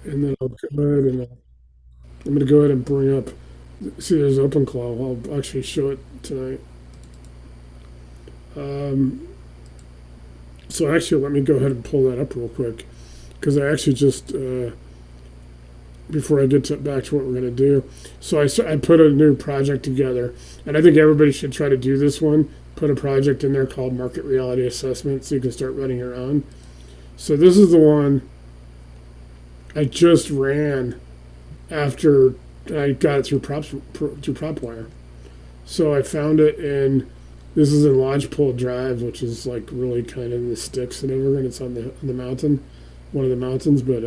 And then I'll go ahead and I'm going to go ahead and bring up. See, there's OpenClaw. I'll actually show it tonight. Um, so actually, let me go ahead and pull that up real quick because I actually just before I get back to what we're going to do. So I put a new project together, and I think everybody should try to do this one. Put a project in there called Market Reality Assessment so you can start running your own. So this is the one I just ran after I got it through PropWire. So I found it in this is in Lodgepole Drive, which is like really kind of in the sticks and everything. It's on the mountain, one of the mountains. But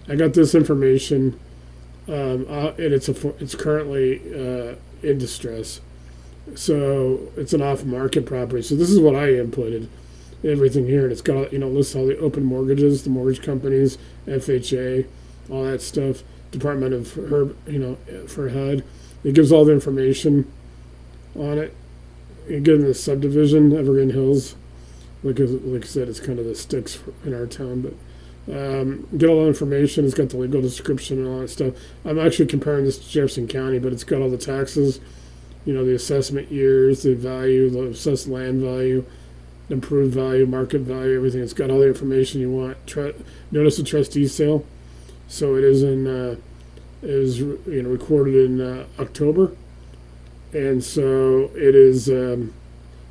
I got this information, and it's currently in distress. So it's an off-market property. So this is what I inputted, everything here, and it's got lists all the open mortgages, the mortgage companies, FHA, all that stuff, Department of Herb, for HUD. It gives all the information on it. You get in the subdivision, Evergreen Hills. Like I said, it's kind of the sticks in our town, but get all the information. It's got the legal description and all that stuff. I'm actually comparing this to Jefferson County, but it's got all the taxes, the assessment years, the value, the assessed land value, improved value, market value, everything. It's got all the information you want. Notice the trustee sale. So it is it was recorded in October, and so it is.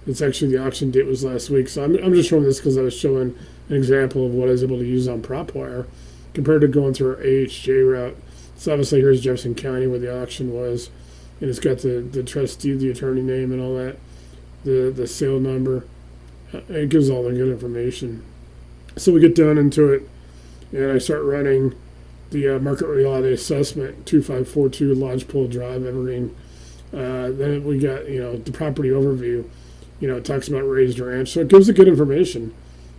It's actually the auction date was last week. So I'm just showing this because I was showing an example of what I was able to use on PropWire compared to going through our AHJ route. So obviously here's Jefferson County where the auction was, and it's got the trustee, the attorney name, and all that, the sale number. It gives all the good information. So we get down into it, and I start running the market reality assessment 2542 Lodgepole Drive, Evergreen. Then we got the property overview. It talks about raised ranch, so it gives it good information.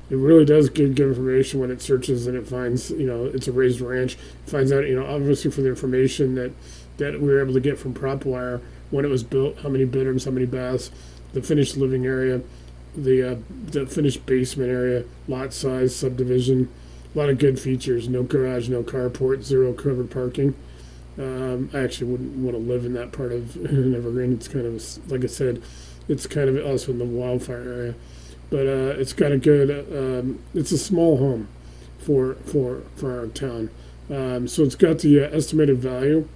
It really does give good information when it searches and it finds it's a raised ranch. It finds out obviously for the information that we were able to get from PropWire, when it was built, how many bedrooms, how many baths, the finished living area, the finished basement area, lot size, subdivision, a lot of good features. No garage, no carport, zero covered parking. I actually wouldn't want to live in that part of Evergreen. It's kind of, like I said, it's kind of also in the wildfire area, but it's got a good. It's a small home for our town. So it's got the estimated value,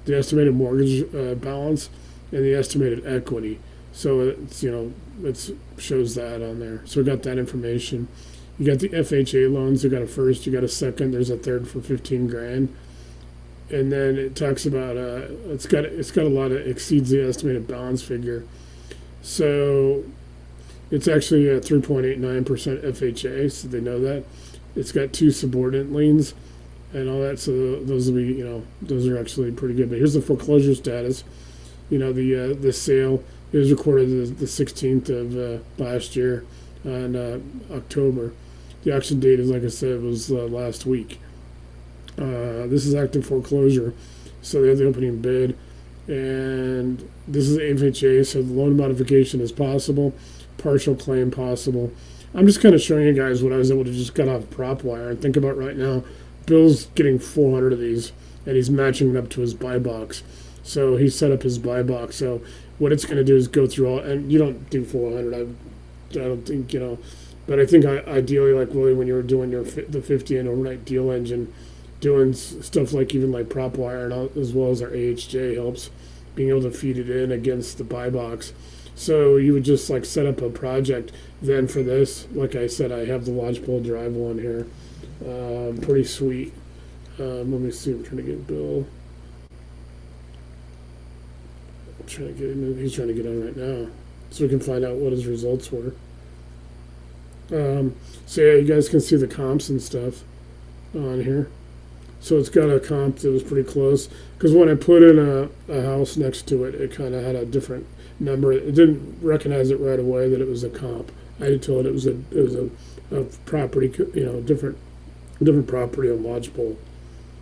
the estimated mortgage balance, and the estimated equity. So it shows that on there. So we got that information. You got the FHA loans. You got a first. You got a second. There's a third for 15 grand. And then it talks about it's got a lot of exceeds the estimated balance figure. So it's actually a 3.89% FHA, so they know that. It's got two subordinate liens and all that, so those will be those are actually pretty good. But here's the foreclosure status. The sale is recorded the 16th of last year on October. The auction date is, like I said, was last week. This is active foreclosure, so they have the opening bid, and this is FHA, so the loan modification is possible, partial claim possible. I'm just kind of showing you guys what I was able to just get off PropWire and think about right now. Bill's getting 400 of these, and he's matching it up to his buy box. So he set up his buy box. So what it's going to do is go through all, and you don't do 400. I don't think but I think ideally, like Willie, when you were doing the 50 and overnight deal engine, doing stuff like even like PropWire and all, as well as our AHJ helps being able to feed it in against the buy box. So you would just like set up a project. Then for this, like I said, I have the Lodgepole Drive one here. Pretty sweet. Let me see. I'm trying to get Bill. I'm trying to get him. He's trying to get on right now, so we can find out what his results were. So yeah, you guys can see the comps and stuff on here. So it's got a comp that was pretty close. Because when I put in a house next to it, it kind of had a different number. It didn't recognize it right away that it was a comp. I had told it was a property, different property on Lodgepole.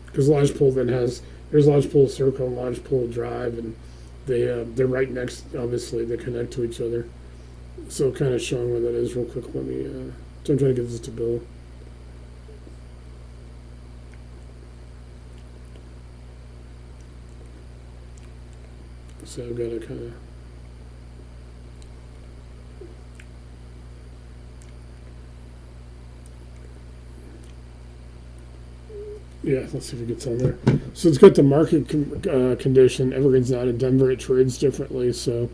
Because Lodgepole then there's Lodgepole Circle and Lodgepole Drive, and they're right next. Obviously, they connect to each other. So kind of showing where that is real quick. Let me. So I'm trying to get this to Bill. So I've got to kind of, yeah, let's see if it gets on there. So it's got the market condition. Evergreen's not in Denver. It trades differently. So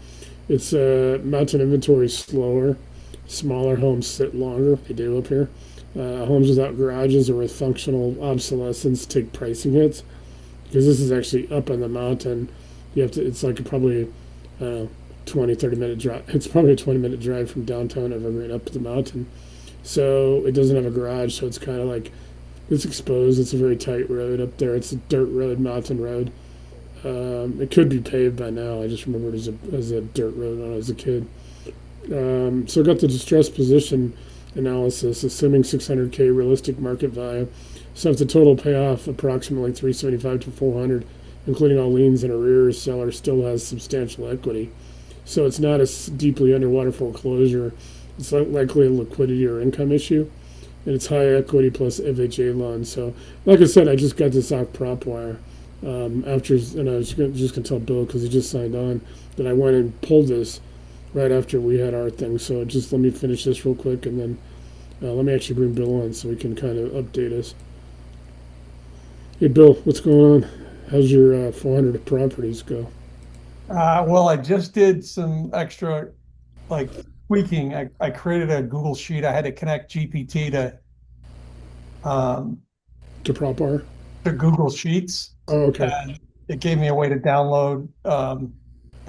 it's mountain inventory slower. Smaller homes sit longer. They do up here. Homes without garages or with functional obsolescence take pricing hits because this is actually up on the mountain. You have to. It's like probably uh, 20, 30 minute drive. It's probably a 20-minute drive from downtown Evergreen up to the mountain. So it doesn't have a garage. So it's kind of like it's exposed. It's a very tight road up there. It's a dirt road, mountain road. It could be paved by now. I just remember it as a dirt road when I was a kid. So I got the distressed position analysis, assuming 600K realistic market value. So if the total payoff approximately 375 to 400, including all liens and arrears, seller still has substantial equity. So it's not a deeply underwater foreclosure. It's likely a liquidity or income issue, and it's high equity plus FHA loan. So, like I said, I just got this off PropWire after, and I was just gonna tell Bill because he just signed on that I went and pulled this right after we had our thing. So just let me finish this real quick, and then let me actually bring Bill on so we can kind of update us. Hey, Bill, what's going on? How's your 400 properties go? Well, I just did some extra like tweaking. I created a Google Sheet. I had to connect GPT um, To PropWire? to Google Sheets, Oh, okay. and it gave me a way to download an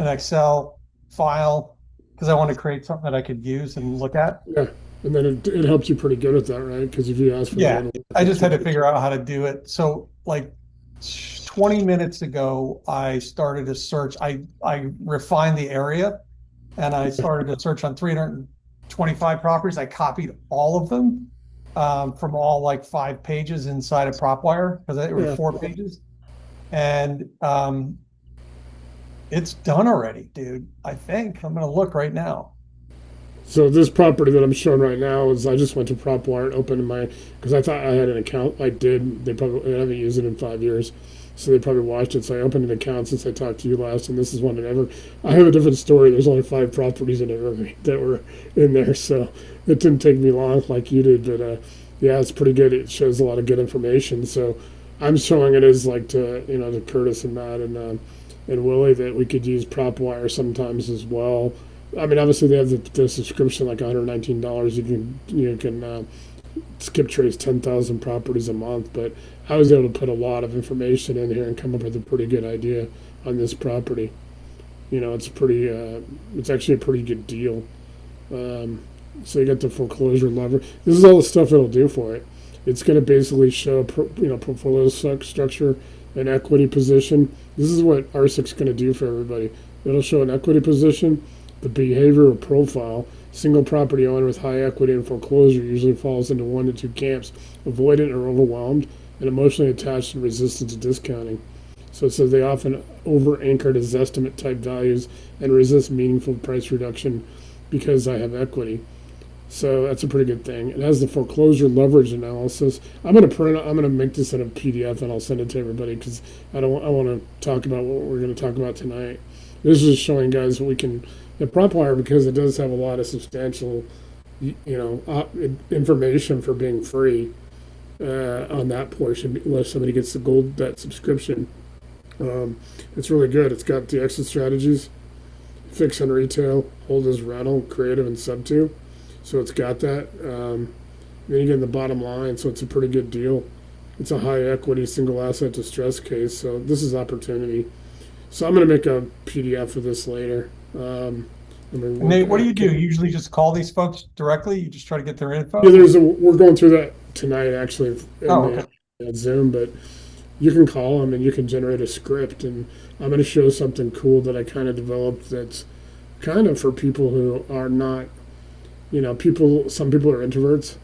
Excel file because I want to create something that I could use and look at. Yeah. And then it helps you pretty good at that, right? Because if you ask for the Yeah, other I one, just had to figure out how to do it. So, like 20 minutes ago, I started a search. I refined the area and I started a search on 325 properties. I copied all of them from all like 5 pages inside of PropWire because there were yeah. 4 pages, and it's done already, dude. I think I'm gonna look right now. So this property that I'm showing right now is I just went to PropWire and opened my because I thought I had an account. I did. I haven't used it in 5 years, so they probably watched it. So I opened an account since I talked to you last, and this is one that ever. I have a different story. There's only 5 properties in Evergreen that were in there, so it didn't take me long like you did. But yeah, it's pretty good. It shows a lot of good information. So I'm showing it as like to Curtis and Matt and Willie that we could use PropWire sometimes as well. I mean, obviously they have the subscription like $119. You can skip trace 10,000 properties a month, but I was able to put a lot of information in here and come up with a pretty good idea on this property. It's actually a pretty good deal. Um, so you got the foreclosure lever. This is all the stuff it'll do for it. It's going to basically show portfolio structure and equity position. This is what RCIC is going to do for everybody. It'll show an equity position, the behavioral profile. Single property owner with high equity and foreclosure usually falls into one to two camps: avoidant or overwhelmed, and emotionally attached and resistant to discounting. So it says they often over anchored as estimate type values and resist meaningful price reduction because I have equity. So that's a pretty good thing. It has the foreclosure leverage analysis. I'm gonna make this in a PDF and I'll send it to everybody because I want to talk about what we're going to talk about tonight. This is just showing guys what we can the PropWire because it does have a lot of substantial information for being free on that portion unless somebody gets the gold that subscription. It's really good. It's got the exit strategies, fix and retail, hold as rental, creative, and sub to. So it's got that. Then you get in the bottom line, so it's a pretty good deal. It's a high equity single asset distress case, so this is opportunity. So I'm going to make a PDF of this later. And Nate, what do you do? You usually just call these folks directly? You just try to get their Yeah, info? we're going through that tonight actually in Oh, the okay. Zoom, but you can call them and you can generate a script. And I'm going to show something cool that I kind of developed that's kind of for people who are not, some people are introverts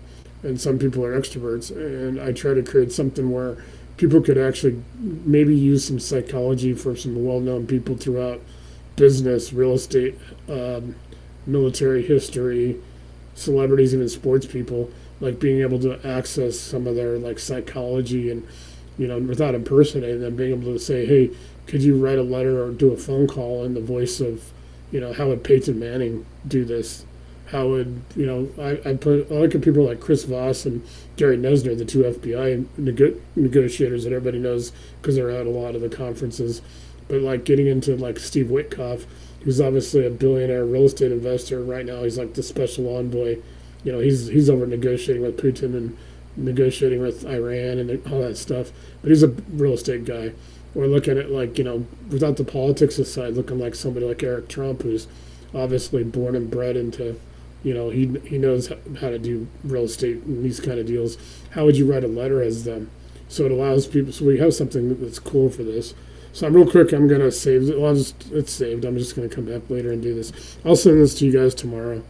and some people are extroverts. And I try to create something where people could actually maybe use some psychology for some well known people throughout business, real estate, military history, celebrities, even sports people, like being able to access some of their like psychology and without impersonating them, being able to say, hey, could you write a letter or do a phone call in the voice of, how would Peyton Manning do this? How would, I look at people like Chris Voss and Gary Nesner, the two FBI negotiators that everybody knows because they're at a lot of the conferences. But like getting into like Steve Witkoff, who's obviously a billionaire real estate investor right now. He's like the special envoy. He's over negotiating with Putin and negotiating with Iran and all that stuff. But he's a real estate guy. Or looking at like, without the politics aside, looking like somebody like Eric Trump, who's obviously born and bred into, he knows how to do real estate and these kind of deals. How would you write a letter as them? So it allows people. So we have something that's cool for this. So I'm real quick. I'm gonna save it. Well, it's saved. I'm just gonna come back later and do this. I'll send this to you guys tomorrow.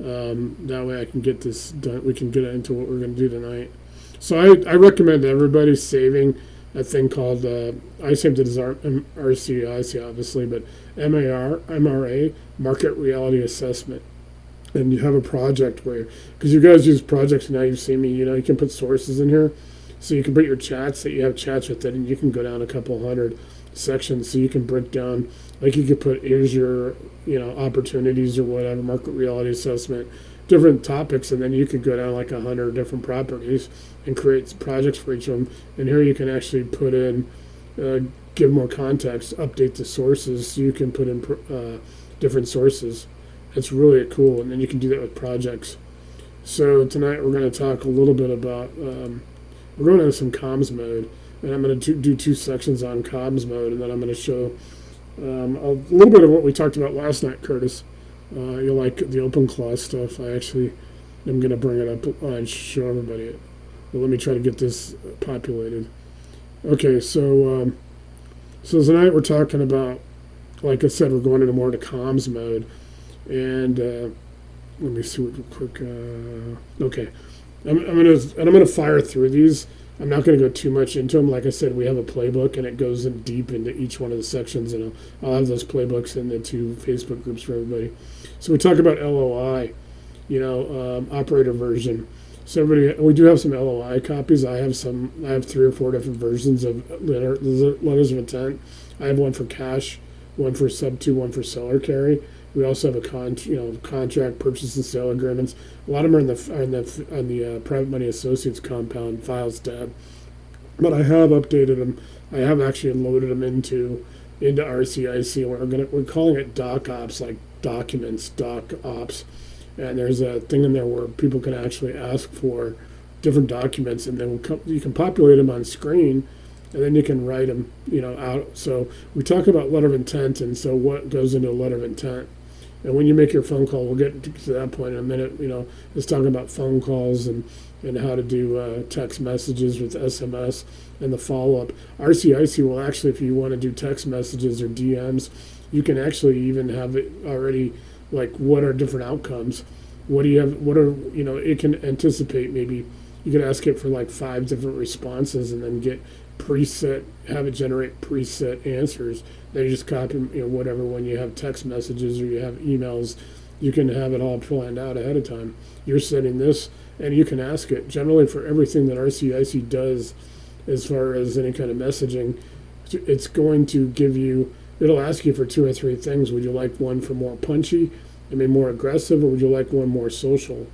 That way I can get this done. We can get into what we're gonna do tonight. So I recommend everybody saving a thing called I saved it as RCIC obviously, but MRA Market Reality Assessment. And you have a project where, because you guys use projects now, you've seen me. You can put sources in here, so you can put your chats that you have chats with it, and you can go down a couple hundred sections, so you can break down, like you could put here's your opportunities or whatever, market reality assessment, different topics, and then you could go down like 100 different properties and create projects for each of them. And here you can actually put in give more context, update the sources, so you can put in different sources. It's really cool, and then you can do that with projects. So tonight we're going to talk a little bit about we're going into some comms mode, and I'm going to do 2 sections on comms mode, and then I'm going to show a little bit of what we talked about last night, Curtis. You'll like the open clause stuff. I actually am going to bring it up and show everybody it. But let me try to get this populated. Okay, so tonight we're talking about, like I said, we're going into more to comms mode, and let me see real quick. Okay, I'm gonna fire through these. I'm not going to go too much into them. Like I said, we have a playbook, and it goes in deep into each one of the sections, and I'll have those playbooks in the 2 Facebook groups for everybody. So we talk about LOI, operator version. So we do have some LOI copies. I have 3 or 4 different versions of letters of intent. I have one for cash, one for sub 2, one for seller carry. We also have a contract purchase and sale agreements. A lot of them are on the private money associates compound files tab, but I have updated them. I have actually loaded them into RCIC. We're calling it doc ops, like documents, doc ops, and there's a thing in there where people can actually ask for different documents, and then you can populate them on screen, and then you can write them out. So we talk about letter of intent, and so what goes into a letter of intent. And when you make your phone call, we'll get to that point in a minute. It's talking about phone calls and how to do text messages with SMS and the follow-up. RCIC will actually, if you want to do text messages or DMs, you can actually even have it already, like what are different outcomes. What do you have? What are, it can anticipate maybe. You can ask it for like 5 different responses and then get have it generate preset answers. Then you just copy, whatever. When you have text messages or you have emails, you can have it all planned out ahead of time. You're sending this, and you can ask it. Generally, for everything that RCIC does, as far as any kind of messaging, it's going to give you. It'll ask you for 2 or 3 things. Would you like one for more punchy, more aggressive, or would you like one more social?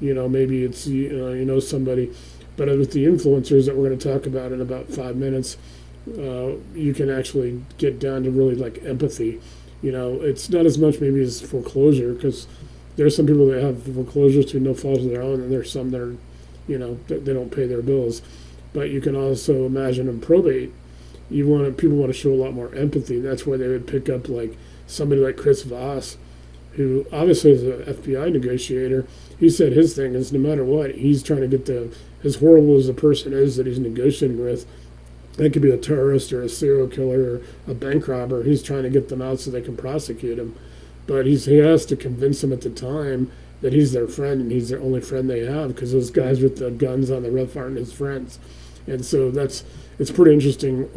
Maybe it's somebody. But with the influencers that we're going to talk about in about 5 minutes, you can actually get down to really like empathy. It's not as much maybe as foreclosure, because there's some people that have foreclosures through no fault of their own, and there's some that are, that they don't pay their bills. But you can also imagine in probate, people want to show a lot more empathy. That's where they would pick up like somebody like Chris Voss, who obviously is an FBI negotiator. He said his thing is no matter what, he's trying to get as horrible as the person is that he's negotiating with, it could be a terrorist or a serial killer or a bank robber, he's trying to get them out so they can prosecute him. But he has to convince them at the time that he's their friend and he's their only friend they have, because those guys with the guns on the roof aren't his friends. And so it's pretty interesting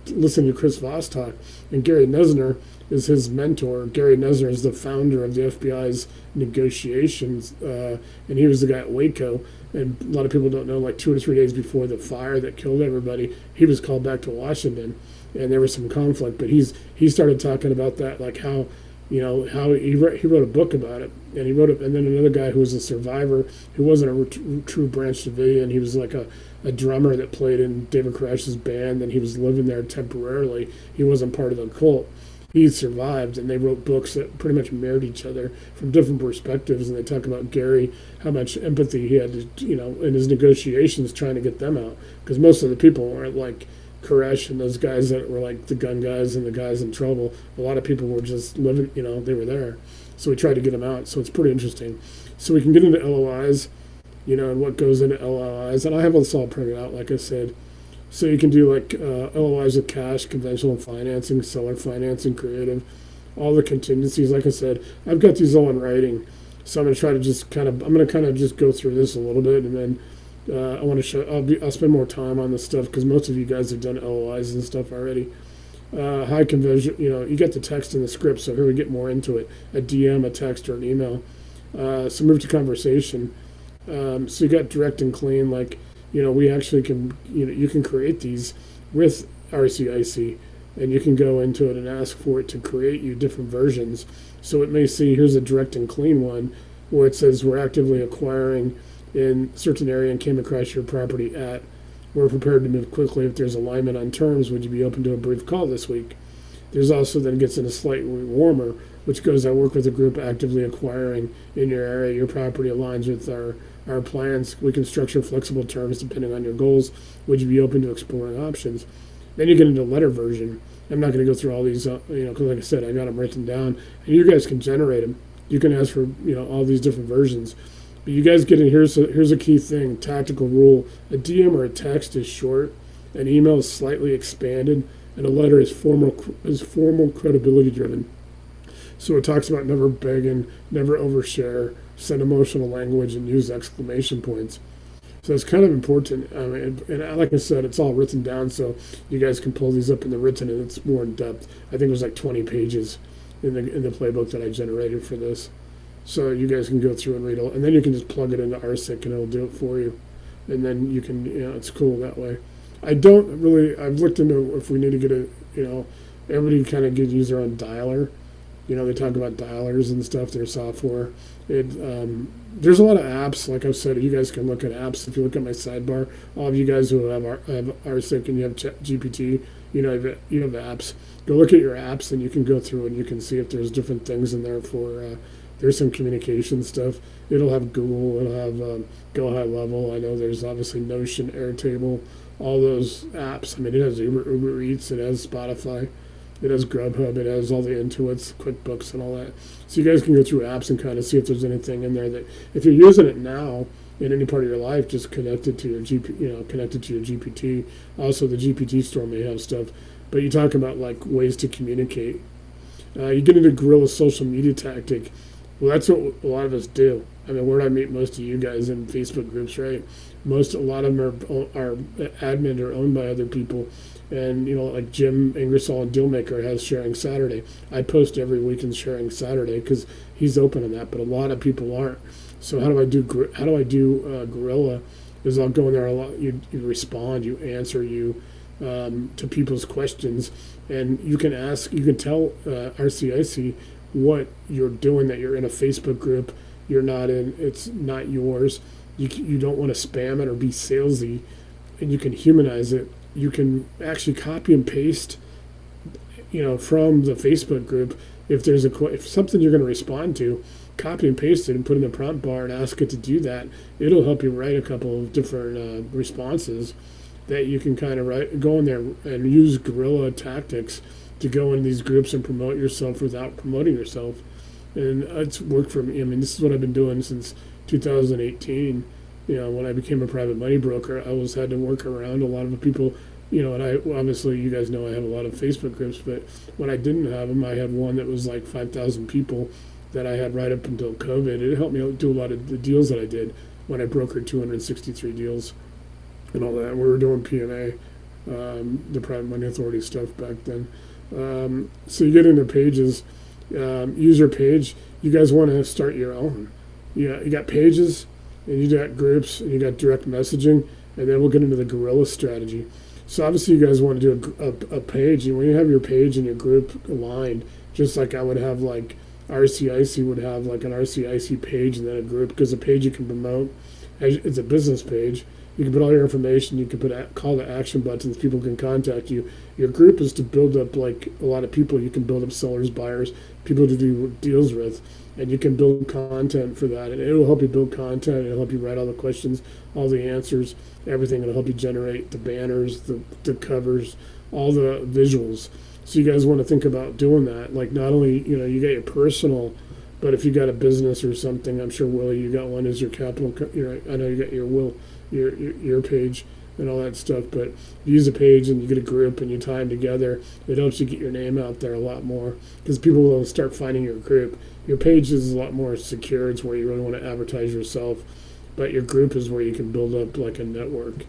listening to Chris Voss talk. And Gary Nesner is his mentor. Gary Nesner is the founder of the FBI's negotiations, and he was the guy at Waco. And a lot of people don't know, like 2 or 3 days before the fire that killed everybody, he was called back to Washington, and there was some conflict. But he started talking about that, like how, how he wrote a book about it, and he wrote it. And then another guy who was a survivor, who wasn't a true Branch Davidian, he was like a drummer that played in David Korash's band, and he was living there temporarily. He wasn't part of the cult. He survived, and they wrote books that pretty much mirrored each other from different perspectives. And they talk about Gary, how much empathy he had to, in his negotiations trying to get them out, because most of the people weren't like Koresh and those guys that were like the gun guys and the guys in trouble. A lot of people were just living, they were there. So we tried to get them out. So it's pretty interesting. So we can get into LOIs, and what goes into LOIs. And I have this all printed out, like I said. So you can do like LOIs with cash, conventional financing, seller financing, creative, all the contingencies. Like I said, I've got these all in writing. So I'm going to try to just just go through this a little bit, and then I want to show. I'll spend more time on this stuff because most of you guys have done LOIs and stuff already. High conversion, you get the text in the script. So here we get more into it: a DM, a text, or an email. So move to conversation. So you got direct and clean, like. We actually can, you can create these with RCIC, and you can go into it and ask for it to create you different versions. So it may see, here's a direct and clean one where it says we're actively acquiring in certain area and came across your property at, we're prepared to move quickly if there's alignment on terms. Would you be open to a brief call this week? There's also then gets in a slightly warmer, which goes, I work with a group actively acquiring in your area. Your property aligns with our plans. We can structure flexible terms depending on your goals. Would you be open to exploring options? Then you get into letter version. I'm not going to go through all these, because like I said, I got them written down, and you guys can generate them. You can ask for, all these different versions. But you guys get in, here's a key thing, tactical rule. A DM or a text is short, an email is slightly expanded, and a letter is formal credibility driven. So it talks about never begging, never overshare, send emotional language, and use exclamation points. So it's kind of important. And like I said, it's all written down, so you guys can pull these up in the written, and it's more in depth. I think it was like 20 pages in the playbook that I generated for this. So you guys can go through and read it, and then you can just plug it into RCIC, and it'll do it for you. And then you can, it's cool that way. I've looked into if we need to get everybody kind of use their own dialer. They talk about dialers and stuff, their software. There's a lot of apps. Like I've said, you guys can look at apps. If you look at my sidebar, all of you guys who have RCIC and you have GPT, you have apps. Go look at your apps, and you can go through and you can see if there's different things in there for. There's some communication stuff. It'll have Google. It'll have Go High Level. I know there's obviously Notion, Airtable, all those apps. I mean, it has Uber Eats. It has Spotify. It has Grubhub. It has all the Intuits, QuickBooks, and all that. So you guys can go through apps and kind of see if there's anything in there that, if you're using it now in any part of your life, just connect it to your connected to your GPT. Also, the GPT store may have stuff, but you talk about like ways to communicate. You get into guerrilla social media tactic. Well, that's what a lot of us do. I mean, where do I meet most of you guys in Facebook groups, right? A lot of them are admin or owned by other people. And, like Jim Ingersoll and Dealmaker has Sharing Saturday. I post every week in Sharing Saturday because he's open on that, but a lot of people aren't. So how do I do guerrilla? Is I'll go in there a lot. You respond, you answer to people's questions, and you can tell RCIC what you're doing, that you're in a Facebook group, it's not yours. You don't want to spam it or be salesy, and you can humanize it. You can actually copy and paste, from the Facebook group. If something you're going to respond to, copy and paste it and put it in the prompt bar and ask it to do that. It'll help you write a couple of different responses that you can kind of go in there and use guerrilla tactics to go in these groups and promote yourself without promoting yourself. And it's worked for me. I mean, this is what I've been doing since 2018. When I became a private money broker, I had to work around a lot of the people, and obviously you guys know I have a lot of Facebook groups, but when I didn't have them, I had one that was like 5,000 people that I had right up until COVID. It helped me do a lot of the deals that I did when I brokered 263 deals and all that. We were doing PMA, the private money authority stuff back then. So you get into pages, user page. You guys want to start your own. You got pages. and you got groups, and you got direct messaging, and then we'll get into the guerrilla strategy. So obviously, you guys want to do a page, and when you have your page and your group aligned, just like I would have like RCIC would have like an RCIC page and then a group, because a page you can promote, it's a business page. You can put all your information. You can put call to action buttons. People can contact you. Your group is to build up like a lot of people. You can build up sellers, buyers, people to do deals with, and you can build content for that. And it'll help you build content. It'll help you write all the questions, all the answers, everything. It'll help you generate the banners, the covers, all the visuals. So you guys want to think about doing that. Like not only you got your personal, but if you got a business or something, I'm sure Willie, you got one as your capital. I know you got your Will, your page and all that stuff. But you use a page and you get a group and you tie them together. It helps you get your name out there a lot more because people will start finding your group. Your page is a lot more secure. It's where you really want to advertise yourself, but your group is where you can build up like a network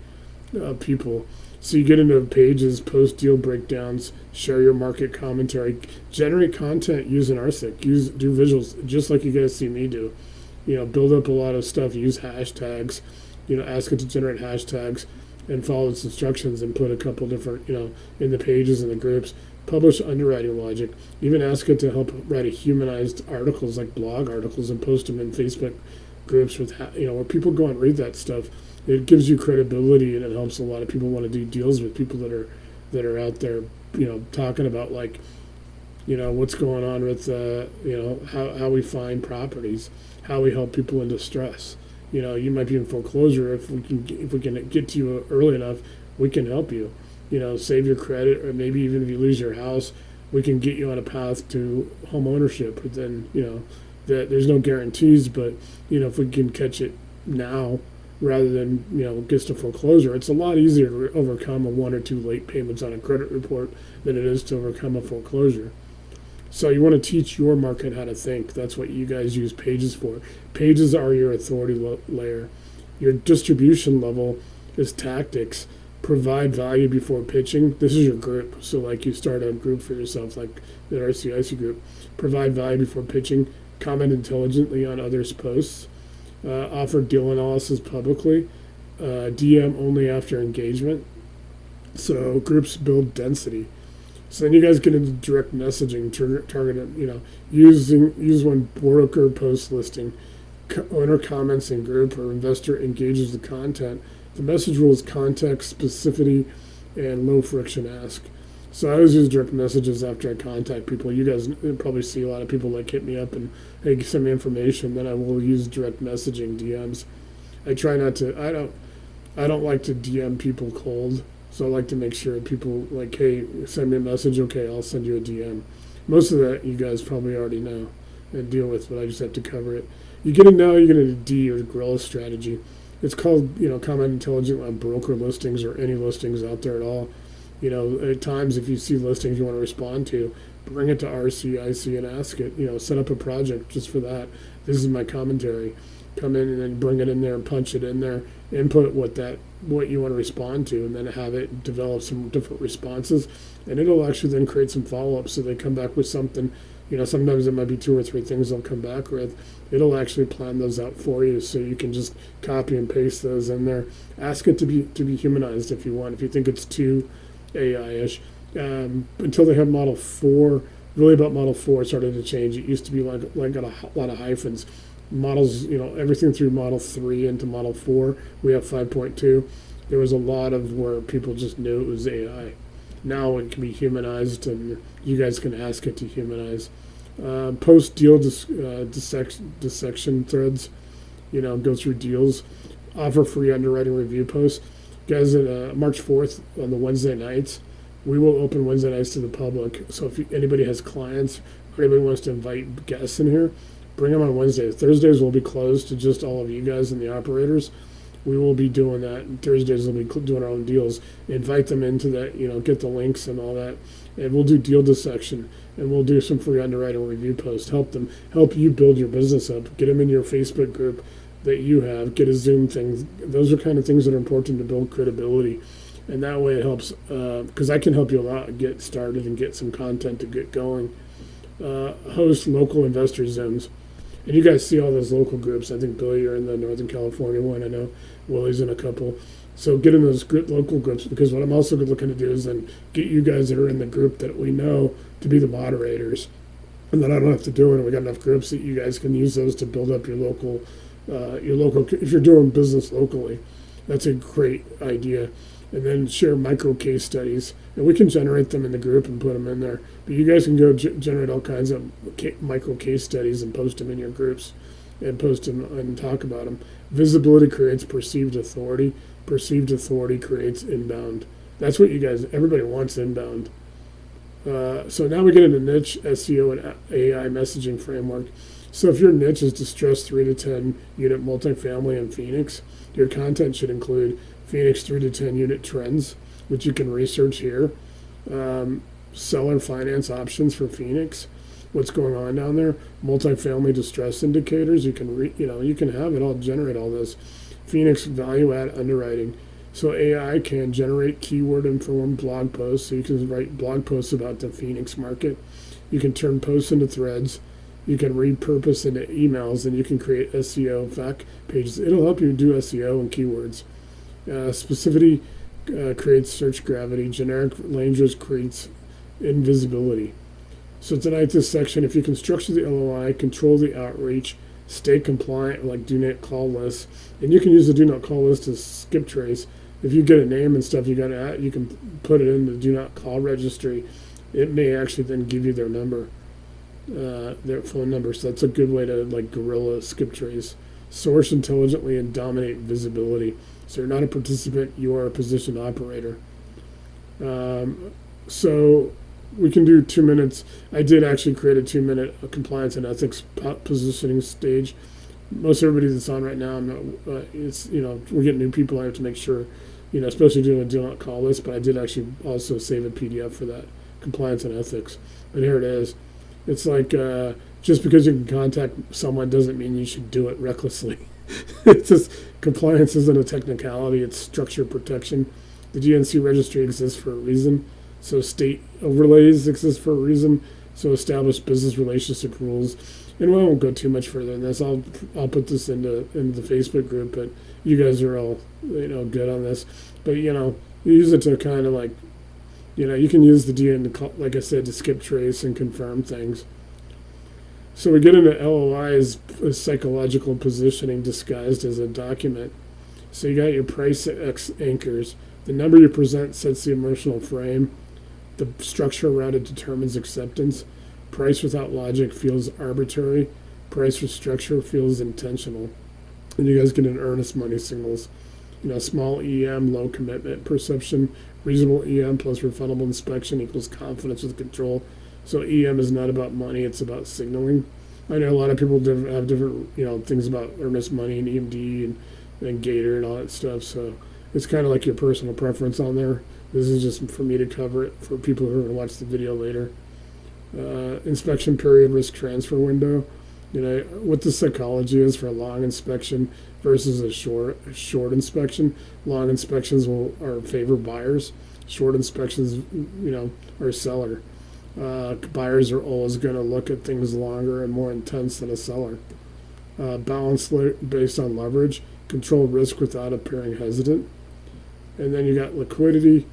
of people. So you get into pages, post deal breakdowns, share your market commentary, generate content using RCIC, do visuals just like you guys see me do. Build up a lot of stuff, use hashtags, ask it to generate hashtags and follow its instructions and put a couple different, in the pages and the groups. Publish underwriting logic. Even ask it to help write a humanized articles like blog articles and post them in Facebook groups with, where people go and read that stuff. It gives you credibility and it helps a lot of people want to do deals with people that are out there, talking about like, what's going on with, how we find properties, how we help people in distress. You might be in foreclosure. If we can get to you early enough, we can help you. Save your credit, or maybe even if you lose your house, we can get you on a path to home ownership. But then, there's no guarantees. But if we can catch it now, rather than gets to foreclosure, it's a lot easier to overcome a 1 or 2 late payments on a credit report than it is to overcome a foreclosure. So you want to teach your market how to think. That's what you guys use pages for. Pages are your authority layer. Your distribution level is tactics. Provide value before pitching. This is your group. So like you start a group for yourself, like the RCIC group. Provide value before pitching. Comment intelligently on others' posts. Offer deal analysis publicly. DM only after engagement. So groups build density. So then you guys get into direct messaging, targeted, use when broker post listing, owner comments in group, or investor engages the content. The message rule is context, specificity, and low friction ask. So I always use direct messages after I contact people. You guys probably see a lot of people like hit me up and, hey, send me information. Then I will use direct messaging DMs. I try not to. I don't like to DM people cold. So I like to make sure people like, hey, send me a message. Okay, I'll send you a DM. Most of that you guys probably already know and deal with, but I just have to cover it. You're getting a D, or guerrilla strategy. It's called, comment intelligent on broker listings or any listings out there at all. At times if you see listings you want to respond to, bring it to RCIC and ask it. Set up a project just for that. This is my commentary. Come in and then bring it in there and punch it in there. Input what you want to respond to, and then have it develop some different responses, and it'll actually then create some follow-ups. So they come back with something. Sometimes it might be 2 or 3 things they'll come back with. It'll actually plan those out for you, so you can just copy and paste those in there. Ask it to be humanized if you want. If you think it's too AI-ish, until they have Model 4. Really, about Model 4 it started to change. It used to be like a lot of hyphens. Models, everything through Model 3 into Model 4, we have 5.2. There was a lot of where people just knew it was AI. Now it can be humanized, and you guys can ask it to humanize. Post deal dissection threads, go through deals. Offer free underwriting review posts. Guys, March 4th on the Wednesday nights, we will open Wednesday nights to the public. So if anybody has clients or anybody wants to invite guests in here, bring them on Wednesdays. Thursdays will be closed to just all of you guys and the operators. We will be doing that. And Thursdays we'll be doing our own deals. Invite them into that, get the links and all that. And we'll do deal dissection, and we'll do some free underwriting review posts. Help you build your business up. Get them in your Facebook group that you have. Get a Zoom thing. Those are kind of things that are important to build credibility. And that way it helps, because I can help you a lot get started and get some content to get going. Host local investor Zooms. And you guys see all those local groups. I think, Billy, you're in the Northern California one. I know Willie's in a couple. So get in those local groups, because what I'm also looking to do is then get you guys that are in the group that we know to be the moderators. And then I don't have to do it. We got enough groups that you guys can use those to build up your local. If you're doing business locally, that's a great idea. And then share micro case studies, and we can generate them in the group and put them in there. But you guys can go generate all kinds of micro case studies and post them in your groups, and post them and talk about them. Visibility creates perceived authority. Perceived authority creates inbound. That's what you guys. Everybody wants inbound. So now we get into niche SEO and AI messaging framework. So if your niche is distressed 3 to 10 unit multifamily in Phoenix, your content should include Phoenix 3 to 10 unit trends, which you can research here. Seller finance options for Phoenix, what's going on down there, multifamily distress indicators. You can you can have it all, generate all this. Phoenix value add underwriting. So AI can generate keyword informed blog posts. So you can write blog posts about the Phoenix market. You can turn posts into threads. You can repurpose into emails, and you can create SEO fact pages. It'll help you do SEO and keywords. Specificity creates search gravity. Generic language creates invisibility. So tonight, this section, if you can structure the LOI, control the outreach, stay compliant, like do not call lists, and you can use the do not call list to skip trace. If you get a name and stuff, you can put it in the do not call registry. It may actually then give you their number, their phone number. So that's a good way to like guerrilla skip trace. Source intelligently and dominate visibility. So you're not a participant, you are a position operator. So we can do 2 minutes. I did actually create a 2-minute compliance and ethics positioning stage. Most everybody that's on right now, I'm not. We're getting new people. I have to make sure, especially doing a do not call list. But I did actually also save a PDF for that compliance and ethics. But here it is. It's like just because you can contact someone doesn't mean you should do it recklessly. It's just compliance isn't a technicality. It's structure protection. The GNC registry exists for a reason. So state overlays exist for a reason. So establish business relationship rules. And we won't go too much further than this. I'll put this into the Facebook group, but you guys are all good on this. But you use it to kind of like you can use the DN, like I said, to skip trace and confirm things. So we get into LOIs, psychological positioning disguised as a document. So you got your price X anchors. The number you present sets the emotional frame. The structure around it determines acceptance. Price without logic feels arbitrary. Price with structure feels intentional. And you guys get in earnest money signals. Small EM, low commitment perception. Reasonable EM plus refundable inspection equals confidence with control. So EM is not about money, it's about signaling. I know a lot of people have different, things about earnest money and EMD and Gator and all that stuff. So it's kind of like your personal preference on there. This is just for me to cover it for people who are going to watch the video later. Inspection period, risk transfer window. What the psychology is for a long inspection versus a short inspection. Long inspections are favor buyers. Short inspections, are seller. Buyers are always going to look at things longer and more intense than a seller. Balance based on leverage. Control risk without appearing hesitant. And then you got liquidity,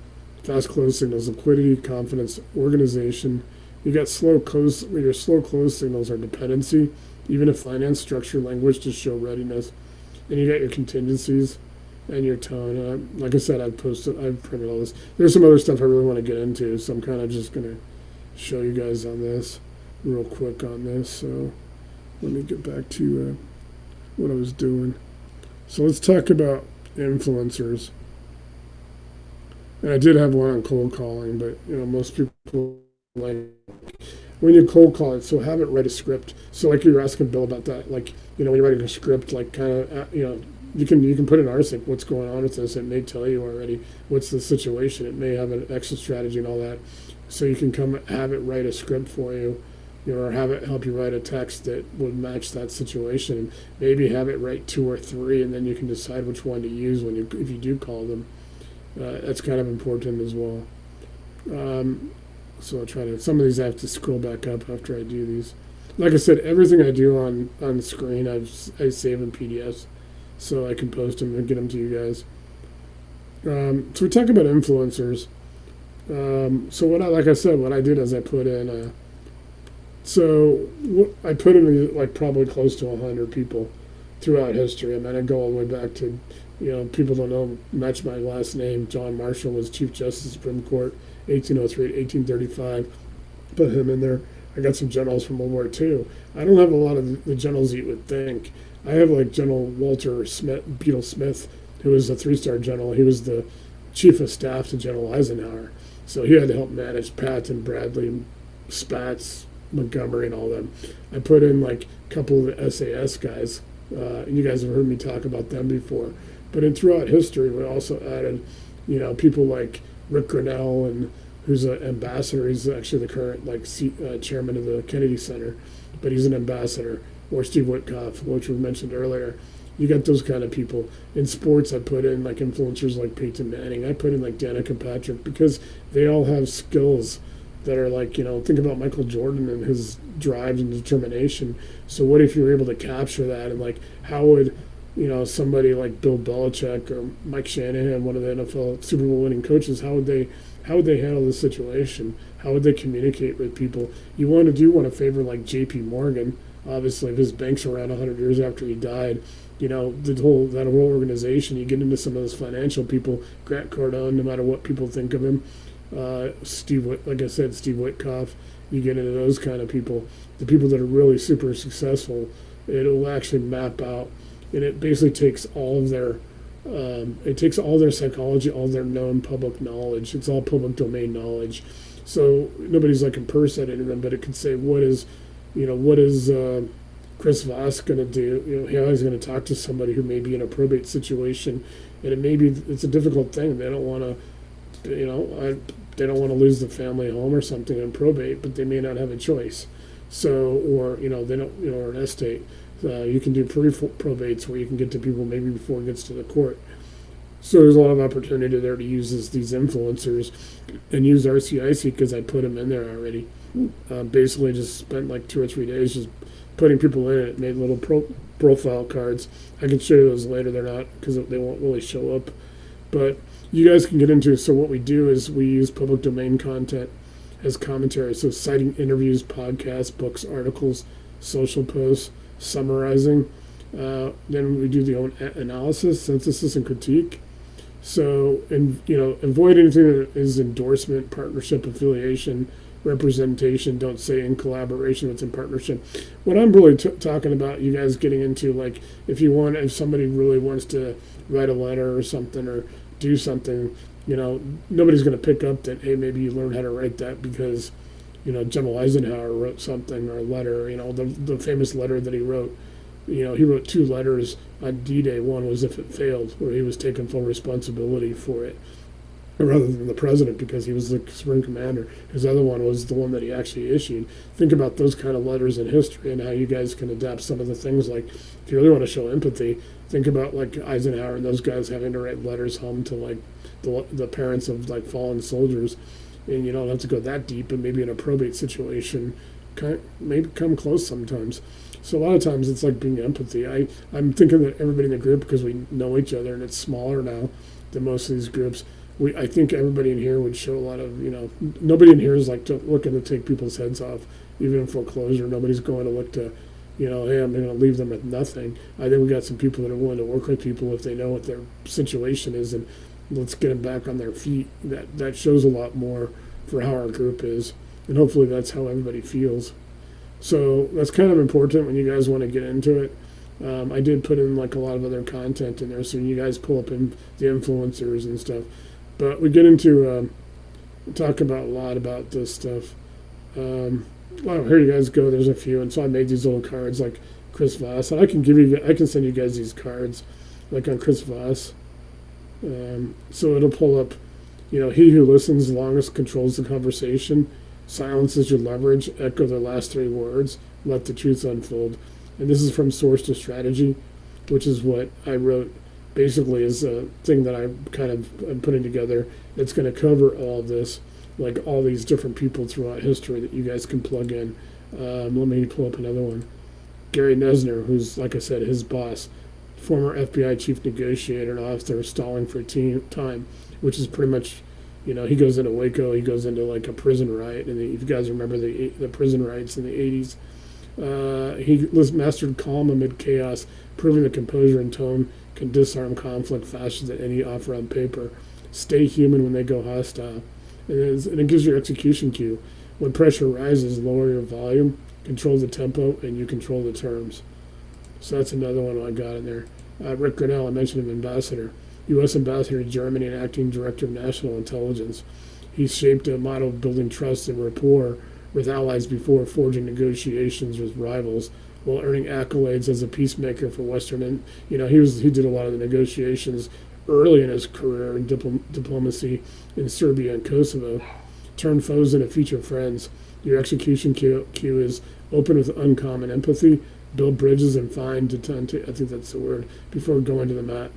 fast close signals, liquidity, confidence, organization. You got slow close. Your slow close signals are dependency, even if finance, structure, language to show readiness. And you got your contingencies and your tone. Like I said, I've printed all this. There's some other stuff I really want to get into, so I'm kind of just gonna show you guys on this real quick on this. So let me get back to what I was doing. So let's talk about influencers. And I did have one on cold calling, but most people like when you cold call it, so have it write a script. So like you're asking Bill about that, like when you're writing a script, like kind of you can put in RCIC what's going on with this. It may tell you already what's the situation. It may have an exit strategy and all that. So you can have it write a script for you, or have it help you write a text that would match that situation. And maybe have it write 2 or 3, and then you can decide which one to use if you do call them. That's kind of important as well. So I'll try to. Some of these I have to scroll back up after I do these. like I said, everything I do on the screen, I save in PDFs, so I can post them and get them to you guys. So we talk about influencers. So like I said, what I did is I put in. I put in like probably close to 100 people throughout history. I mean, I go all the way back to, people don't know much my last name. John Marshall was Chief Justice of the Supreme Court, 1803 to 1835. Put him in there. I got some generals from World War II. I don't have a lot of the generals you would think. I have like General Walter Smith, Beetle Smith, who was a 3-star general. He was the chief of staff to General Eisenhower. So he had to help manage Patton, Bradley, Spatz, Montgomery, and all them. I put in like a couple of the SAS guys. You guys have heard me talk about them before. But throughout history, we also added, people like Rick Grinnell, and who's an ambassador. He's actually the current chairman of the Kennedy Center, but he's an ambassador. Or Steve Witkoff, which we mentioned earlier. You got those kind of people. In sports, I put in like influencers like Peyton Manning. I put in like Danica Patrick, because they all have skills that are like, think about Michael Jordan and his drive and determination. So what if you were able to capture that, and like how would, somebody like Bill Belichick or Mike Shanahan, one of the NFL Super Bowl winning coaches, how would they handle this situation? How would they communicate with people? You want to favor like J.P. Morgan, obviously, if his bank's around 100 years after he died. That whole organization. You get into some of those financial people, Grant Cardone, no matter what people think of him. Like I said, Steve Witkoff. You get into those kind of people, the people that are really super successful. It'll actually map out, and it basically takes all of their, psychology, all their known public knowledge. It's all public domain knowledge. So nobody's like impersonating them, but it could say what is Chris Voss going to do? How he's going to talk to somebody who may be in a probate situation, and it's a difficult thing. They don't want to, they don't want to lose the family home or something in probate, but they may not have a choice. So, or they don't, or an estate. You can do probates where you can get to people maybe before it gets to the court. So there's a lot of opportunity there to use these influencers, and use RCIC because I put them in there already. Basically, just spent like 2 or 3 days just putting people in it. Made little profile cards. I can show you those later. They're not, because they won't really show up. But you guys can get into. So what we do is we use public domain content as commentary. So citing interviews, podcasts, books, articles, social posts, summarizing. Then we do the own analysis, synthesis, and critique. So, avoid anything that is endorsement, partnership, affiliation, representation. Don't say in collaboration, it's in partnership. What I'm really talking about, you guys getting into, like, if somebody really wants to write a letter or something, or do something, nobody's going to pick up that, hey, maybe you learned how to write that because, General Eisenhower wrote something, or a letter, the famous letter that he wrote. He wrote 2 letters on D-Day. One was if it failed, where he was taking full responsibility for it, rather than the president, because he was the supreme commander. His other one was the one that he actually issued. Think about those kind of letters in history, and how you guys can adapt some of the things. Like, if you really want to show empathy, think about like Eisenhower and those guys having to write letters home to like the parents of like fallen soldiers. And you don't have to go that deep, but maybe in a probate situation, maybe come close sometimes. So a lot of times it's like being empathy. I'm thinking that everybody in the group, because we know each other and it's smaller now than most of these groups, I think everybody in here would show a lot of, nobody in here is like looking to take people's heads off, even in foreclosure. Nobody's going to look to, hey, I'm going to leave them with nothing. I think we got some people that are willing to work with people if they know what their situation is, and let's get them back on their feet. That shows a lot more for how our group is, and hopefully that's how everybody feels. So that's kind of important when you guys want to get into it. I did put in like a lot of other content in there, so you guys pull up in the influencers and stuff. But we get into talk about a lot about this stuff. Well, here you guys go. There's a few, and so I made these little cards like Chris Voss, and I can send you guys these cards, like on Chris Voss. So it'll pull up. He who listens longest controls the conversation. Silence is your leverage. Echo the last 3 words. Let the truth unfold. And this is from Source to Strategy, which is what I wrote. Basically, is a thing that I'm putting together. It's going to cover all of this, like all these different people throughout history that you guys can plug in. Let me pull up another one. Gary Nesner, who's, like I said, his boss, former FBI chief negotiator and author, stalling for time, which is pretty much, he goes into Waco, he goes into like a prison riot, and if you guys remember the prison riots in the 80s, he mastered calm amid chaos, proving that composure and tone can disarm conflict faster than any offer on paper. Stay human when they go hostile. And it gives you execution cue. When pressure rises, lower your volume, control the tempo, and you control the terms. So that's another one I got in there. Rick Grinnell, I mentioned him, ambassador. U.S. ambassador to Germany and acting director of national intelligence. He shaped a model of building trust and rapport with allies before forging negotiations with rivals, while earning accolades as a peacemaker for Western. And he did a lot of the negotiations early in his career in diplomacy in Serbia and Kosovo. Turn foes into future friends. Your execution cue is open with uncommon empathy, build bridges, and find detente. I think that's the word, before going to the mat.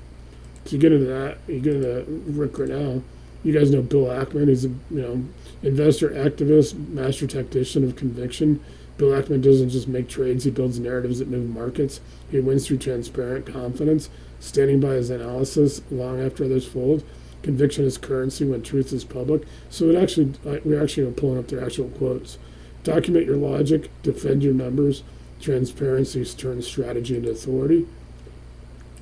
So you get into that. You get into Rick Grinnell. You guys know Bill Ackman. He's a investor, activist, master tactician of conviction. Bill Ackman doesn't just make trades; he builds narratives that move markets. He wins through transparent confidence, standing by his analysis long after others fold. Conviction is currency when truth is public. So we're actually pulling up their actual quotes. Document your logic, defend your numbers. Transparency turns strategy into authority.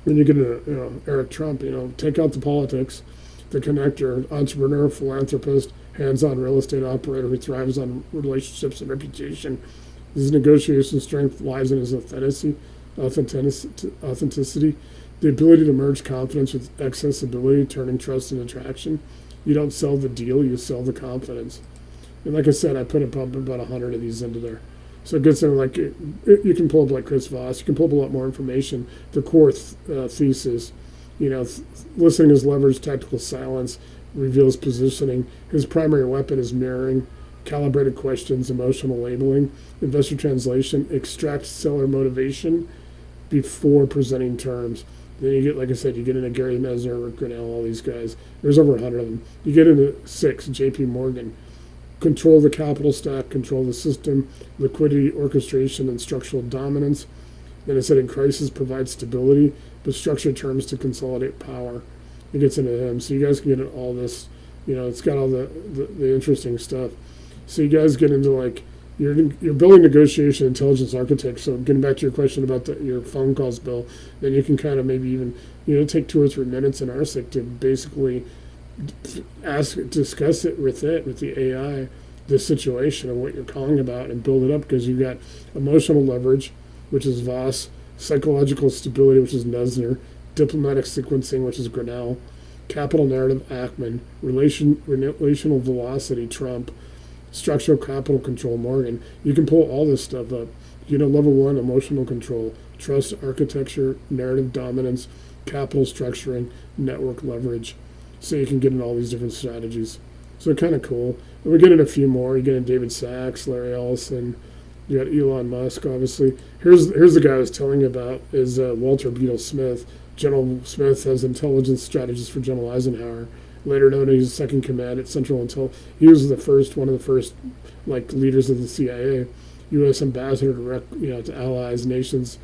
Then you get into Eric Trump. Take out the politics. The connector, entrepreneur, philanthropist, hands-on real estate operator who thrives on relationships and reputation. His negotiation strength lies in his authenticity, the ability to merge confidence with accessibility, turning trust into attraction. You don't sell the deal, you sell the confidence. And like I said, I put about 100 of these into there. So it gets into like, you can pull up like Chris Voss, you can pull up a lot more information. The core thesis, listening is leverage, tactical silence, reveals positioning. His primary weapon is mirroring, calibrated questions, emotional labeling, investor translation, extract seller motivation before presenting terms. Then you get, like I said, you get into Gary Nesner, Rick Grinnell, all these guys. There's over 100 of them. You get into 6, J.P. Morgan. Control the capital stack, control the system, liquidity, orchestration, and structural dominance. Then I said in crisis, provide stability, but structure terms to consolidate power. It gets into him. So you guys can get into all this. It's got all the interesting stuff. So you guys get into like, you're building negotiation intelligence architects. So getting back to your question about your phone calls, Bill, then you can kind of maybe even take 2 or 3 minutes in RCIC to basically discuss it with the AI, the situation of what you're calling about, and build it up, because you've got emotional leverage, which is Voss, psychological stability, which is Nesner, diplomatic sequencing, which is Grinnell, capital narrative, Ackman, relational velocity, Trump, structural capital control, Morgan. You can pull all this stuff up. Level 1, emotional control, trust architecture, narrative dominance, capital structuring, network leverage. So you can get in all these different strategies. So kind of cool. And we get in a few more. You get in David Sachs, Larry Ellison. You got Elon Musk, obviously. Here's the guy I was telling you about, is Walter Beetle Smith. General Smith has intelligence strategist for General Eisenhower. Later known as second command at Central Intel. He was one of the first leaders of the CIA. U.S. ambassador to allies, nations.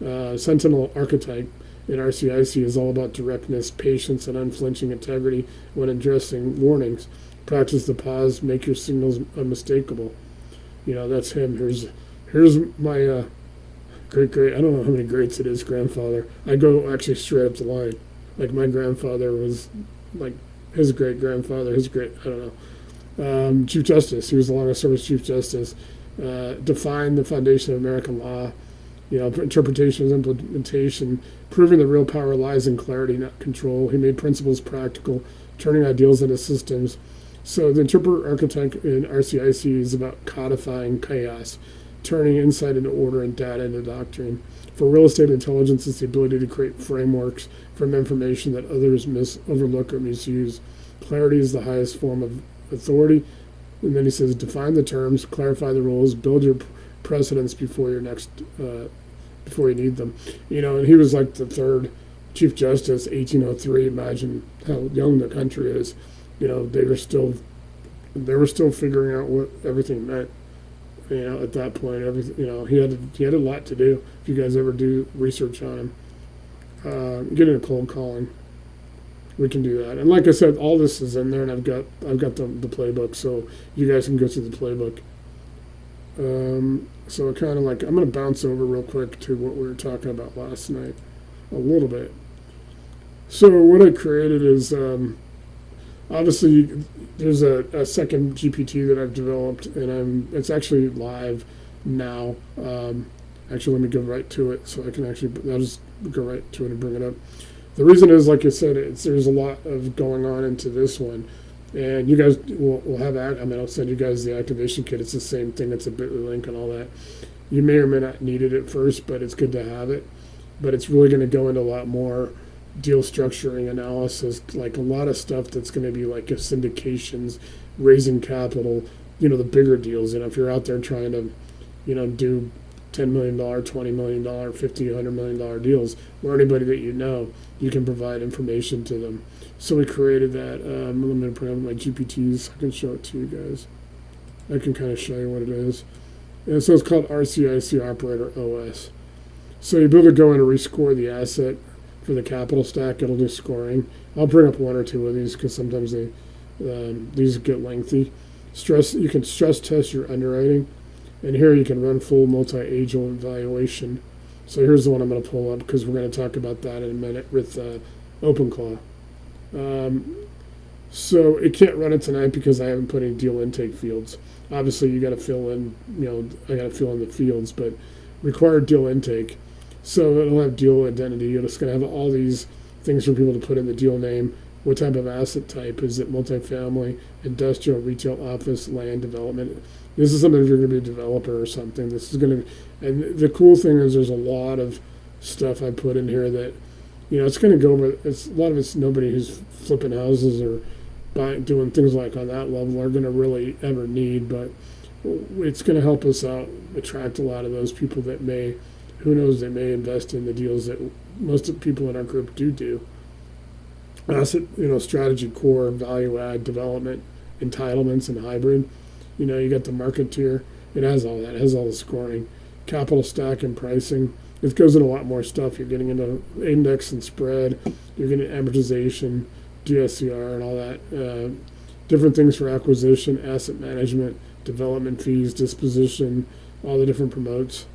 Sentinel archetype in RCIC is all about directness, patience, and unflinching integrity when addressing warnings. Practice the pause, make your signals unmistakable. That's him. Here's my great, I don't know how many greats it is, grandfather. I go actually straight up the line. Like my grandfather was like his great-grandfather, I don't know. Chief Justice, he was the longest service Chief Justice. Defined the foundation of American law. Interpretation and implementation, proving the real power lies in clarity, not control. He made principles practical, turning ideals into systems. So the interpreter architect in RCIC is about codifying chaos, turning insight into order and data into doctrine. For real estate intelligence, it's the ability to create frameworks from information that others overlook or misuse. Clarity is the highest form of authority. And then he says, define the terms, clarify the rules, build your precedents before you need them. And he was like the 3rd Chief Justice, 1803. Imagine how young the country is. They were still figuring out what everything meant. At that point, everything, he had a lot to do. If you guys ever do research on him, get into cold calling. We can do that. And like I said, all this is in there, and I've got the playbook, so you guys can go through the playbook. So kind of like I'm going to bounce over real quick to what we were talking about last night, a little bit. So what I created is obviously there's a second GPT that I've developed, and it's actually live now. Actually, let me go right to it so I can I'll just go right to it and bring it up. The reason is, like I said, there's a lot of going on into this one, and you guys will have I'll send you guys the activation kit. It's the same thing. It's a Bitly link and all that. You may or may not need it at first, but it's good to have it. But it's really going to go into a lot more deal structuring analysis, like a lot of stuff that's going to be like syndications, raising capital, the bigger deals. If you're out there trying to, do $10 million, $20 million, $50, $100 million deals, or anybody that you can provide information to them. So we created that. I'm going to put up my GPTs. I can show it to you guys. I can kind of show you what it is. And so it's called RCIC Operator OS. So you'll be able to go in and rescore the asset for the capital stack. It'll do scoring. I'll bring up one or two of these because sometimes these get lengthy. You can stress test your underwriting. And here you can run full multi-agent evaluation. So here's the one I'm going to pull up because we're going to talk about that in a minute with OpenClaw. So it can't run it tonight because I haven't put any deal intake fields. Obviously, you got to fill in, I got to fill in the fields, but required deal intake. So it'll have deal identity. It's going to have all these things for people to put in the deal name. What type of asset type? Is it multifamily, industrial, retail, office, land development? This is something if you're going to be a developer or something. This is going to, and the cool thing is there's a lot of stuff I put in here that, it's going to go over. A lot of it's nobody who's flipping houses or doing things like on that level are going to really ever need, but it's going to help us out, attract a lot of those people that who knows, they may invest in the deals that most of the people in our group do. Asset, strategy, core, value add, development, entitlements, and hybrid. You got the market tier. It has all that. It has all the scoring, capital stack, and pricing. It goes into a lot more stuff. You're getting into index and spread. You're getting amortization, DSCR, and all that. Different things for acquisition, asset management, development fees, disposition, all the different promotes.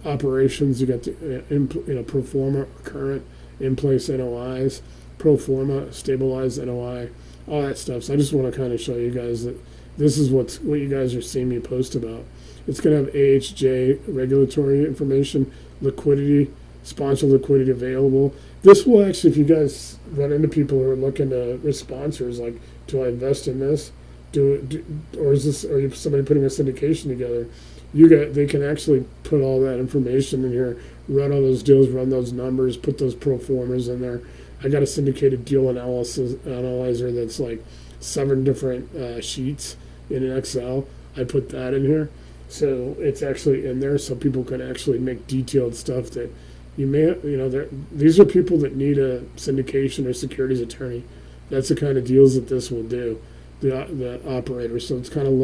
Operations, you got the pro forma, current, in-place NOIs, pro forma, stabilized NOI, all that stuff. So I just want to kind of show you guys that this is what you guys are seeing me post about. It's going to have AHJ regulatory information, liquidity, sponsor liquidity available. This will actually, if you guys run into people who are looking to as sponsors, like, do I invest in this? Or is this? Are you somebody putting a syndication together? They can actually put all that information in here, run all those deals, run those numbers, put those pro formas in there. I got a syndicated deal analyzer that's like 7 different sheets in an Excel. I put that in here, so it's actually in there, so people can actually make detailed stuff that these are people that need a syndication or securities attorney. That's the kind of deals that this will do, the operator. So it's kind of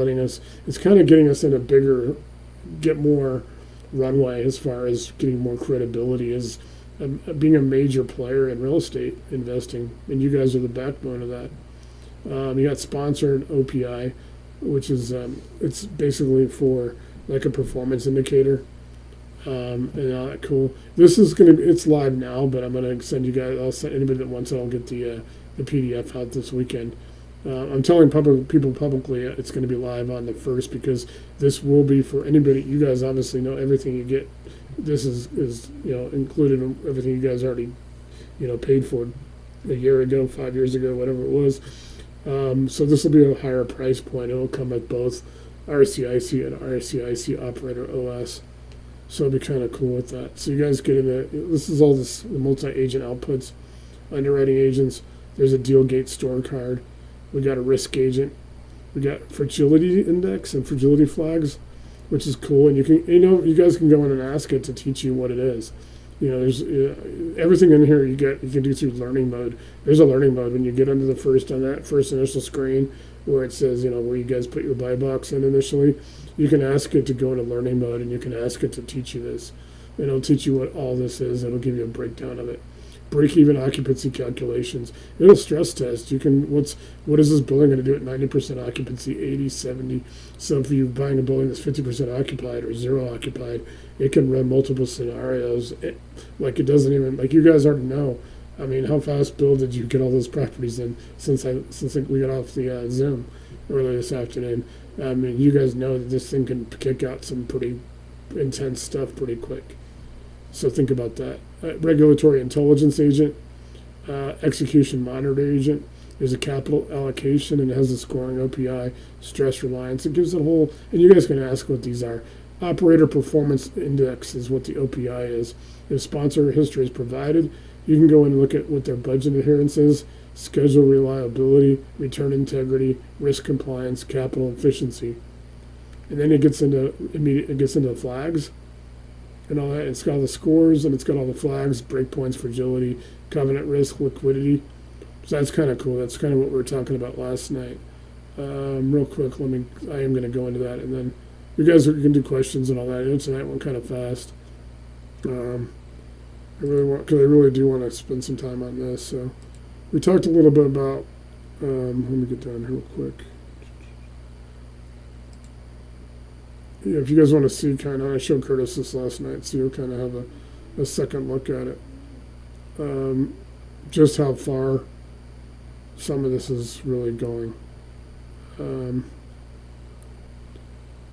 getting us in get more runway as far as getting more credibility as being a major player in real estate investing, and you guys are the backbone of that. You got sponsored OPI, which is it's basically for like a performance indicator, and all that cool. This is it's live now, but I'm gonna send you guys. I'll send anybody that wants it. I'll get the PDF out this weekend. I'm telling people publicly it's going to be live on the 1st because this will be for anybody. You guys obviously know everything you get. This is included in everything you guys already paid for a year ago, 5 years ago, whatever it was. So this will be a higher price point. It will come with both RCIC and RCIC Operator OS. So it'll be kind of cool with that. So you guys get in this is all the multi-agent outputs, underwriting agents. There's a deal gate store card. We got a risk agent. We got fragility index and fragility flags, which is cool. And you can, you guys can go in and ask it to teach you what it is. There's everything in here you can do through learning mode. There's a learning mode when you get on that first initial screen where it says, where you guys put your buy box in initially, you can ask it to go into learning mode, and you can ask it to teach you this. And it'll teach you what all this is. It'll give you a breakdown of it. Break-even occupancy calculations. It'll stress test. What is this building going to do at 90% occupancy, 80, 70? So if you're buying a building that's 50% occupied or zero occupied, it can run multiple scenarios. It doesn't even, like, you guys already know. I mean, how fast, Bill, did you get all those properties in since we got off the Zoom earlier this afternoon? I mean, you guys know that this thing can kick out some pretty intense stuff pretty quick. So think about that. Regulatory intelligence agent, execution monitor agent. There's a capital allocation, and it has a scoring OPI, stress reliance. It gives it a whole, and you guys can ask what these are. Operator performance index is what the OPI is. If sponsor history is provided, you can go in and look at what their budget adherence is, schedule reliability, return integrity, risk compliance, capital efficiency. And then it gets into flags and all that. It's got all the scores, and it's got all the flags, breakpoints, fragility, covenant risk, liquidity. So that's kind of cool. That's kind of what we were talking about last night. Real quick, I am going to go into that, and then you guys can do questions and all that. Tonight went kind of fast. I really do want to spend some time on this. So we talked a little bit about. Let me get down here real quick. Yeah, if you guys want to see I showed Curtis this last night, so you'll kind of have a second look at it. Just how far some of this is really going.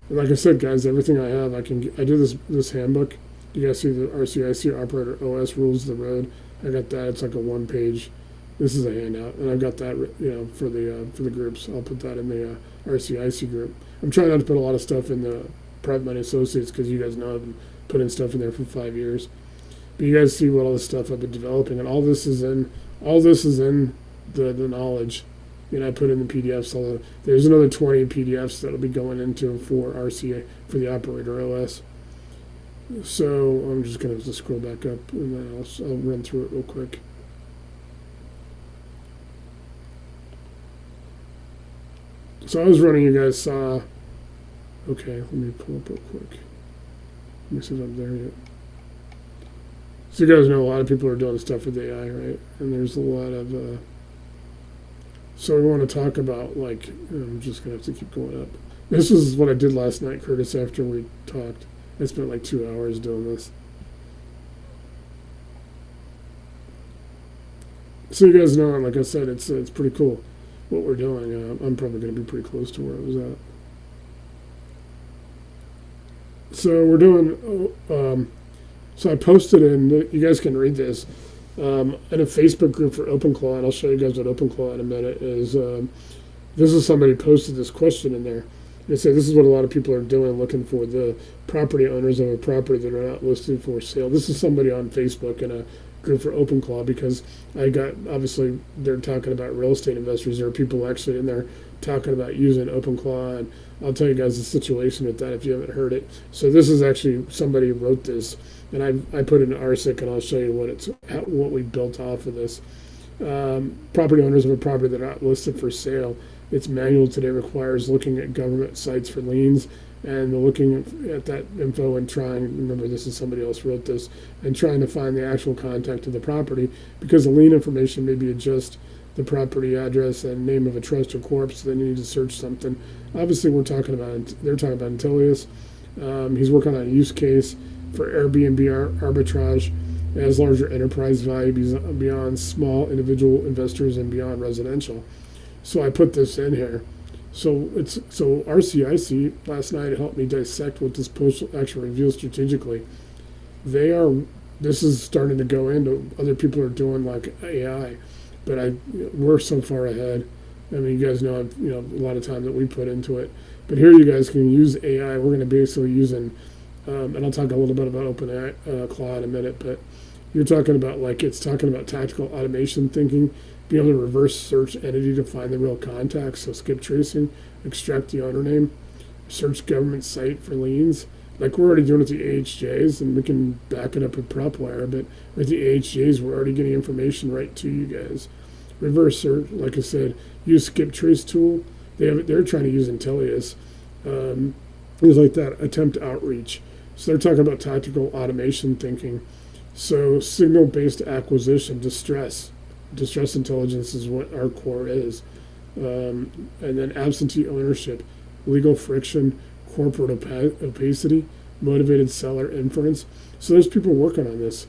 Like I said, guys, everything I have, I do this handbook. You guys see the RCIC Operator OS rules of the road. I got that. It's like a one-page. This is a handout, and I've got that, for the groups. I'll put that in the RCIC group. I'm trying not to put a lot of stuff in the Private Money Associates because you guys know I've been putting stuff in there for 5 years. But you guys see what all the stuff I've been developing, and all this is in the knowledge. I put in the PDFs. There's another 20 PDFs that'll be going into for RCA for the Operator OS. So I'm just going to scroll back up, and then I'll run through it real quick. So I was running, you guys saw. Okay, let me pull up real quick. Let me see if I'm there yet. So you guys know a lot of people are doing stuff with AI, right? And there's a lot of. So we want to talk about, I'm just going to have to keep going up. This is what I did last night, Curtis, after we talked. I spent 2 hours doing this. So you guys know, like I said, it's pretty cool what we're doing. I'm probably going to be pretty close to where I was at. So we're doing. So I posted in. You guys can read this in a Facebook group for OpenClaw, and I'll show you guys what OpenClaw in a minute is. This is somebody posted this question in there. They say this is what a lot of people are doing, looking for the property owners of a property that are not listed for sale. This is somebody on Facebook in a group for OpenClaw, because obviously they're talking about real estate investors. There are people actually in there talking about using OpenClaw, and I'll tell you guys the situation with that if you haven't heard it. So this is actually somebody who wrote this, and I put it in RCIC, and I'll show you what we built off of this. Property owners of a property that are not listed for sale. Its manual today requires looking at government sites for liens, and looking at that info and remember this is somebody else wrote this, and trying to find the actual contact of the property, because the lien information may be just the property address and name of a trust or corp, so then you need to search something. Obviously they're talking about Intellius. He's working on a use case for Airbnb arbitrage as larger enterprise value beyond small individual investors and beyond residential. So I put this in here. So RCIC last night helped me dissect what this post actually reveals strategically. This is starting to go into other people are doing like AI, but we're so far ahead. I mean, you guys know a lot of time that we put into it. But here you guys can use AI. We're going to be basically using, and I'll talk a little bit about OpenClaw in a minute. But you're talking about it's talking about tactical automation thinking. Be able to reverse search entity to find the real contacts, so skip tracing, extract the owner name, search government site for liens. Like we're already doing it with the AHJs, and we can back it up with PropWire, but with the AHJs, we're already getting information right to you guys. Reverse search, like I said, use skip trace tool, They're trying to use Intellius, things like that, attempt outreach. So they're talking about tactical automation thinking. So signal-based acquisition, distress intelligence is what our core is, and then absentee ownership, legal friction, corporate opacity, motivated seller inference. So there's people working on this.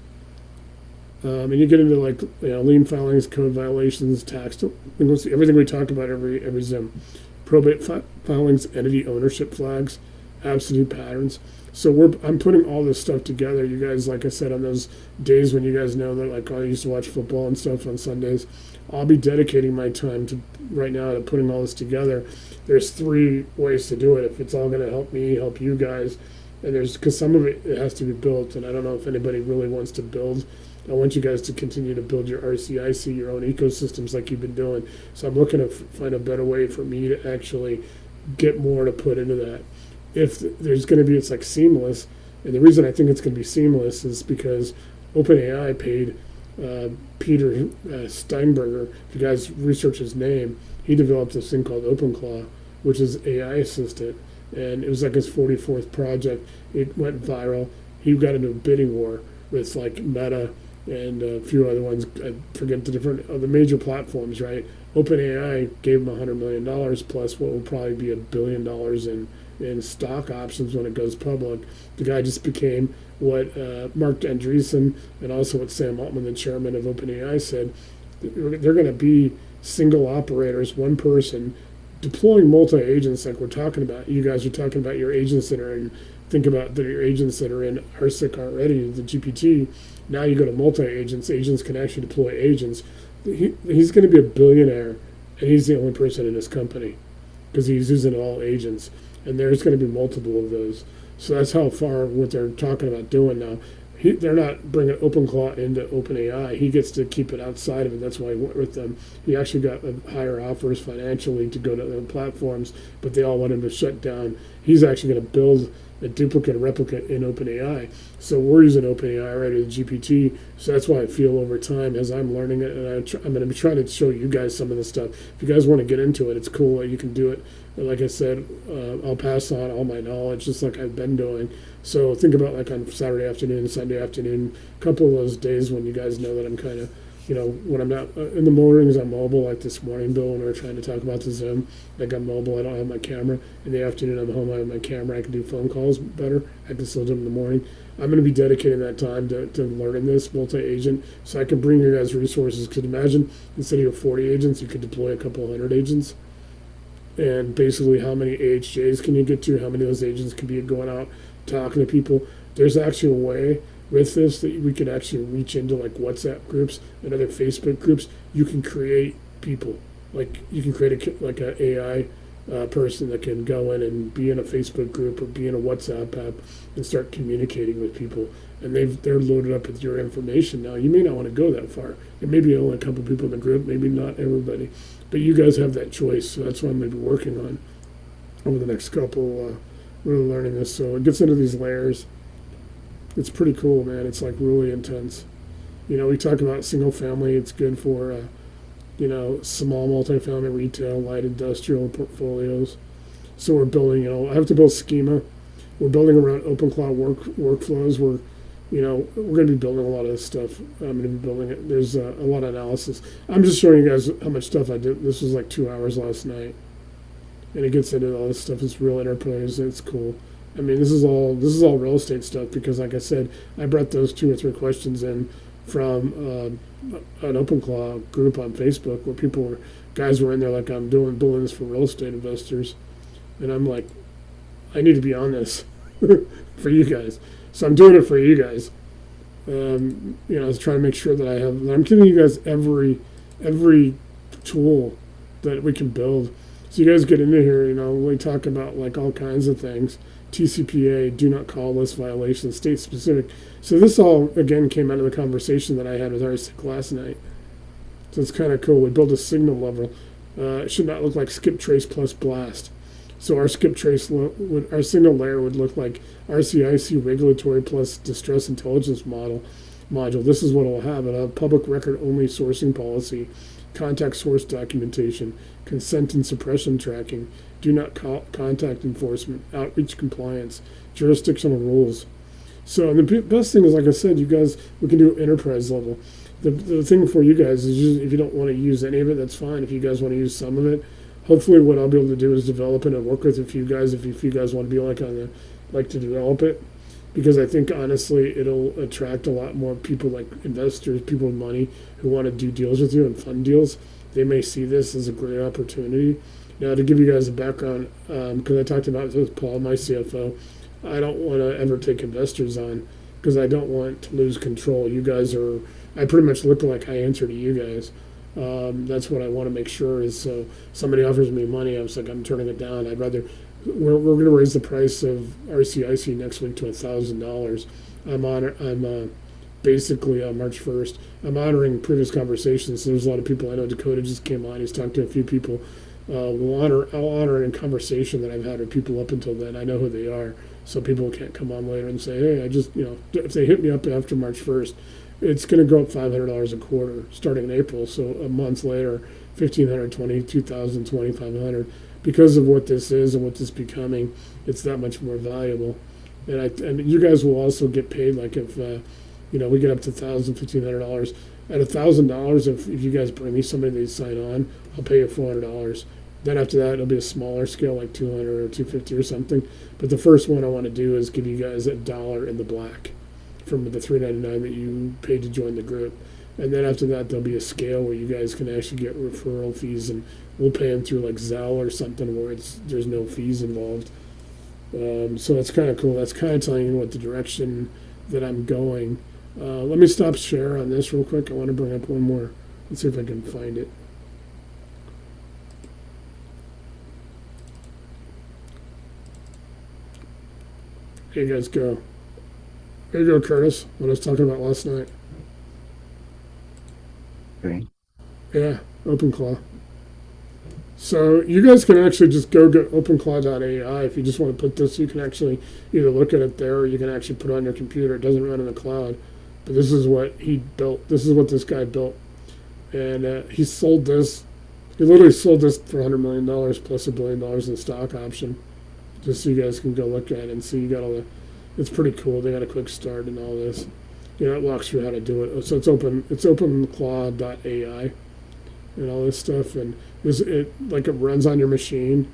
And you get into like lien filings, code violations, tax, everything we talk about every Zoom, probate filings, entity ownership flags, absentee patterns. So I'm putting all this stuff together. You guys, like I said, on those days when you guys know that like I used to watch football and stuff on Sundays, I'll be dedicating my time to right now to putting all this together. There's 3 ways to do it. If it's all going to help me, help you guys, and because some of it has to be built, and I don't know if anybody really wants to build. I want you guys to continue to build your RCIC, your own ecosystems like you've been doing. So I'm looking to find a better way for me to actually get more to put into that. If there's going to be, it's like seamless. And the reason I think it's going to be seamless is because OpenAI paid Peter Steinberger, if you guys research his name, he developed this thing called OpenClaw, which is AI assistant. And it was like his 44th project. It went viral. He got into a bidding war with like Meta and a few other ones. I forget the major platforms, right? OpenAI gave him $100 million plus what will probably be $1 billion in stock options when it goes public. The guy just became what Mark Andreessen and also what Sam Altman, the chairman of OpenAI, said. They're going to be single operators, one person, deploying multi-agents like we're talking about. You guys are talking about your agents that are in, think about your agents that are in RCIC already, the GPT. Now you go to multi-agents. Agents can actually deploy agents. He's going to be a billionaire, and he's the only person in his company because he's using all agents. And there's going to be multiple of those. So that's how far what they're talking about doing now. They're not bringing OpenClaw into OpenAI. He gets to keep it outside of it. That's why he went with them. He actually got higher offers financially to go to other platforms, but they all want him to shut down. He's actually going to build a duplicate, replicate in OpenAI. So we're using OpenAI already, the GPT. So that's why I feel over time as I'm learning it, and I'm going to be trying to show you guys some of this stuff. If you guys want to get into it, it's cool that you can do it. And like I said, I'll pass on all my knowledge just like I've been doing. So think about like on Saturday afternoon, Sunday afternoon, a couple of those days when you guys know that I'm kind of, when I'm not in the mornings, I'm mobile. Like this morning, Bill, when we were trying to talk about the Zoom, like I'm mobile. I don't have my camera. In the afternoon, I'm home. I have my camera. I can do phone calls better. I can still do them in the morning. I'm going to be dedicating that time to learning this multi-agent so I can bring you guys resources. Because imagine instead of your 40 agents, you could deploy a couple hundred agents. And basically, how many AHJs can you get to? How many of those agents can be going out talking to people? There's actually a way with this that we can actually reach into like WhatsApp groups and other Facebook groups. You can create people. Like you can create an AI person that can go in and be in a Facebook group or be in a WhatsApp app and start communicating with people. And they're loaded up with your information now. You may not want to go that far. There may be only a couple people in the group, maybe not everybody. But you guys have that choice. So that's what I'm going to be working on over the next couple, really learning this. So it gets into these layers. It's pretty cool, man. It's like really intense. We talk about single family. It's good for, small multifamily retail, light industrial portfolios. So we're building, I have to build schema. We're building around OpenClaw workflows. We're going to be building a lot of this stuff. I'm going to be building it. There's a lot of analysis. I'm just showing you guys how much stuff I did. This was like 2 hours last night. And it gets into all this stuff. It's real enterprise. It's cool. I mean, this is all real estate stuff because, like I said, I brought those 2 or 3 questions in from an OpenClaw group on Facebook where guys were in there like, I'm building this for real estate investors. And I'm like, I need to be on this for you guys. So I'm doing it for you guys. I was trying to make sure that I'm giving you guys every tool that we can build. So you guys get into here, we talk about like all kinds of things. TCPA, do not call list violations, state specific. So this all, again, came out of the conversation that I had with RCIC last night. So it's kind of cool. We built a signal level. It should not look like skip trace plus blast. So our skip trace, our signal layer would look like RCIC regulatory plus distress intelligence module. This is what it'll have. It'll have public record only sourcing policy. contact source documentation, consent and suppression tracking, do not contact enforcement, outreach compliance, jurisdictional rules. So the best thing is, like I said, you guys, we can do enterprise level. The thing for you guys is just, if you don't want to use any of it, that's fine. If you guys want to use some of it, hopefully what I'll be able to do is develop it and work with a few guys if you guys want to be like to develop it, because I think honestly it'll attract a lot more people, like investors, people with money who want to do deals with you and fund deals. They may see this as a great opportunity. Now, to give you guys a background, because I talked about this with Paul, my CFO, I don't want to ever take investors on because I don't want to lose control. You guys are, I pretty much look like I answer to you guys. That's what I want to make sure is, so somebody offers me money, I was like, I'm turning it down. I'd rather, we're going to raise the price of RCIC next week to $1,000. I'm basically on March 1st. I'm honoring previous conversations. So there's a lot of people I know. Dakota just came on. He's talked to a few people. I'll honor it in conversation that I've had with people up until then. I know who they are, so people can't come on later and say, hey, I just, if they hit me up after March 1st, it's going to go up $500 a quarter starting in April. So a month later, 1,500, 20, 2,000, 2,500. Because of what this is and what this is becoming, it's that much more valuable. And you guys will also get paid, like if we get up to $1,000, $1,500. At $1,000, if you guys bring me somebody they sign on, I'll pay you $400. Then after that, it'll be a smaller scale, like 200 or 250 or something. But the first one I want to do is give you guys $1 in the black from the $3.99 that you paid to join the group. And then after that, there'll be a scale where you guys can actually get referral fees, and we'll pay them through like Zelle or something where there's no fees involved. So that's kind of cool. That's kind of telling you what the direction that I'm going. Let me stop share on this real quick. I want to bring up one more. Let's see if I can find it. Here you guys go. Here you go, Curtis. What I was talking about last night. Okay. Yeah, OpenClaw. So you guys can actually just go get openclaw.ai. If you just want to put this, you can actually either look at it there or you can actually put it on your computer. It doesn't run in the cloud. But this is what he built. This is what this guy built. And he sold this. He literally sold this for $100 million plus $1 billion in stock option. Just so you guys can go look at it and see. You got all the. It's pretty cool. They got a quick start and all this. It walks through how to do it. So it's open. It's openclaw.ai and all this stuff. And it runs on your machine.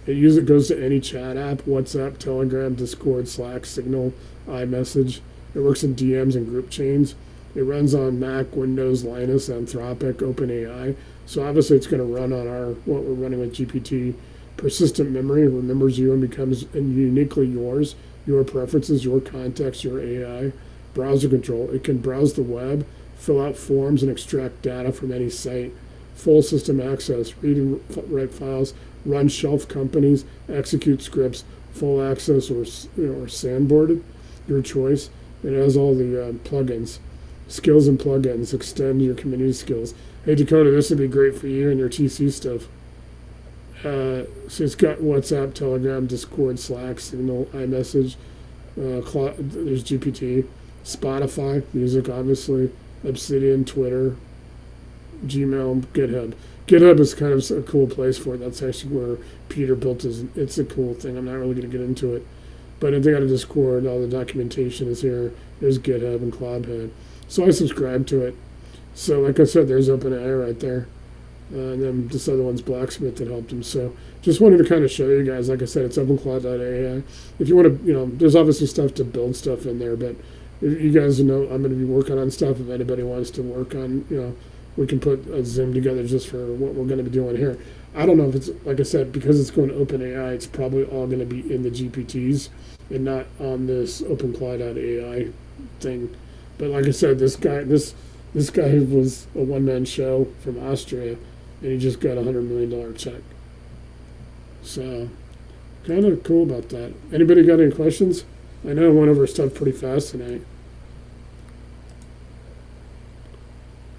It goes to any chat app: WhatsApp, Telegram, Discord, Slack, Signal, iMessage. It works in DMs and group chains. It runs on Mac, Windows, Linux, Anthropic, OpenAI. So obviously it's going to run on what we're running with GPT. Persistent memory remembers you and becomes uniquely yours, your preferences, your context, your AI. Browser control. It can browse the web, fill out forms, and extract data from any site. Full system access, read and write files, run shelf companies, execute scripts, full access or sandboarded, your choice. It has all the plugins, skills and plugins, extend your community skills. Hey, Dakota, this would be great for you and your TC stuff. So it's got WhatsApp, Telegram, Discord, Slack, Signal, iMessage. There's GPT, Spotify, music, obviously, Obsidian, Twitter, Gmail, GitHub. GitHub is kind of a cool place for it. That's actually where Peter built his. It's a cool thing. I'm not really going to get into it. But they got a Discord, all the documentation is here. There's GitHub and Cloudhead. So I subscribe to it. So like I said, there's OpenAI right there. And then this other one's Blacksmith that helped him. So just wanted to kind of show you guys, like I said, it's openclaw.ai. If you want to, there's obviously stuff to build stuff in there, but if you guys know I'm going to be working on stuff. If anybody wants to work on, we can put a Zoom together just for what we're going to be doing here. I don't know if it's, like I said, because it's going to OpenAI, it's probably all going to be in the GPTs and not on this openclaw.ai thing. But like I said, this guy was a one-man show from Austria, and he just got a $100 million check. So kind of cool about that. Anybody got any questions? I know I went over stuff pretty fast tonight.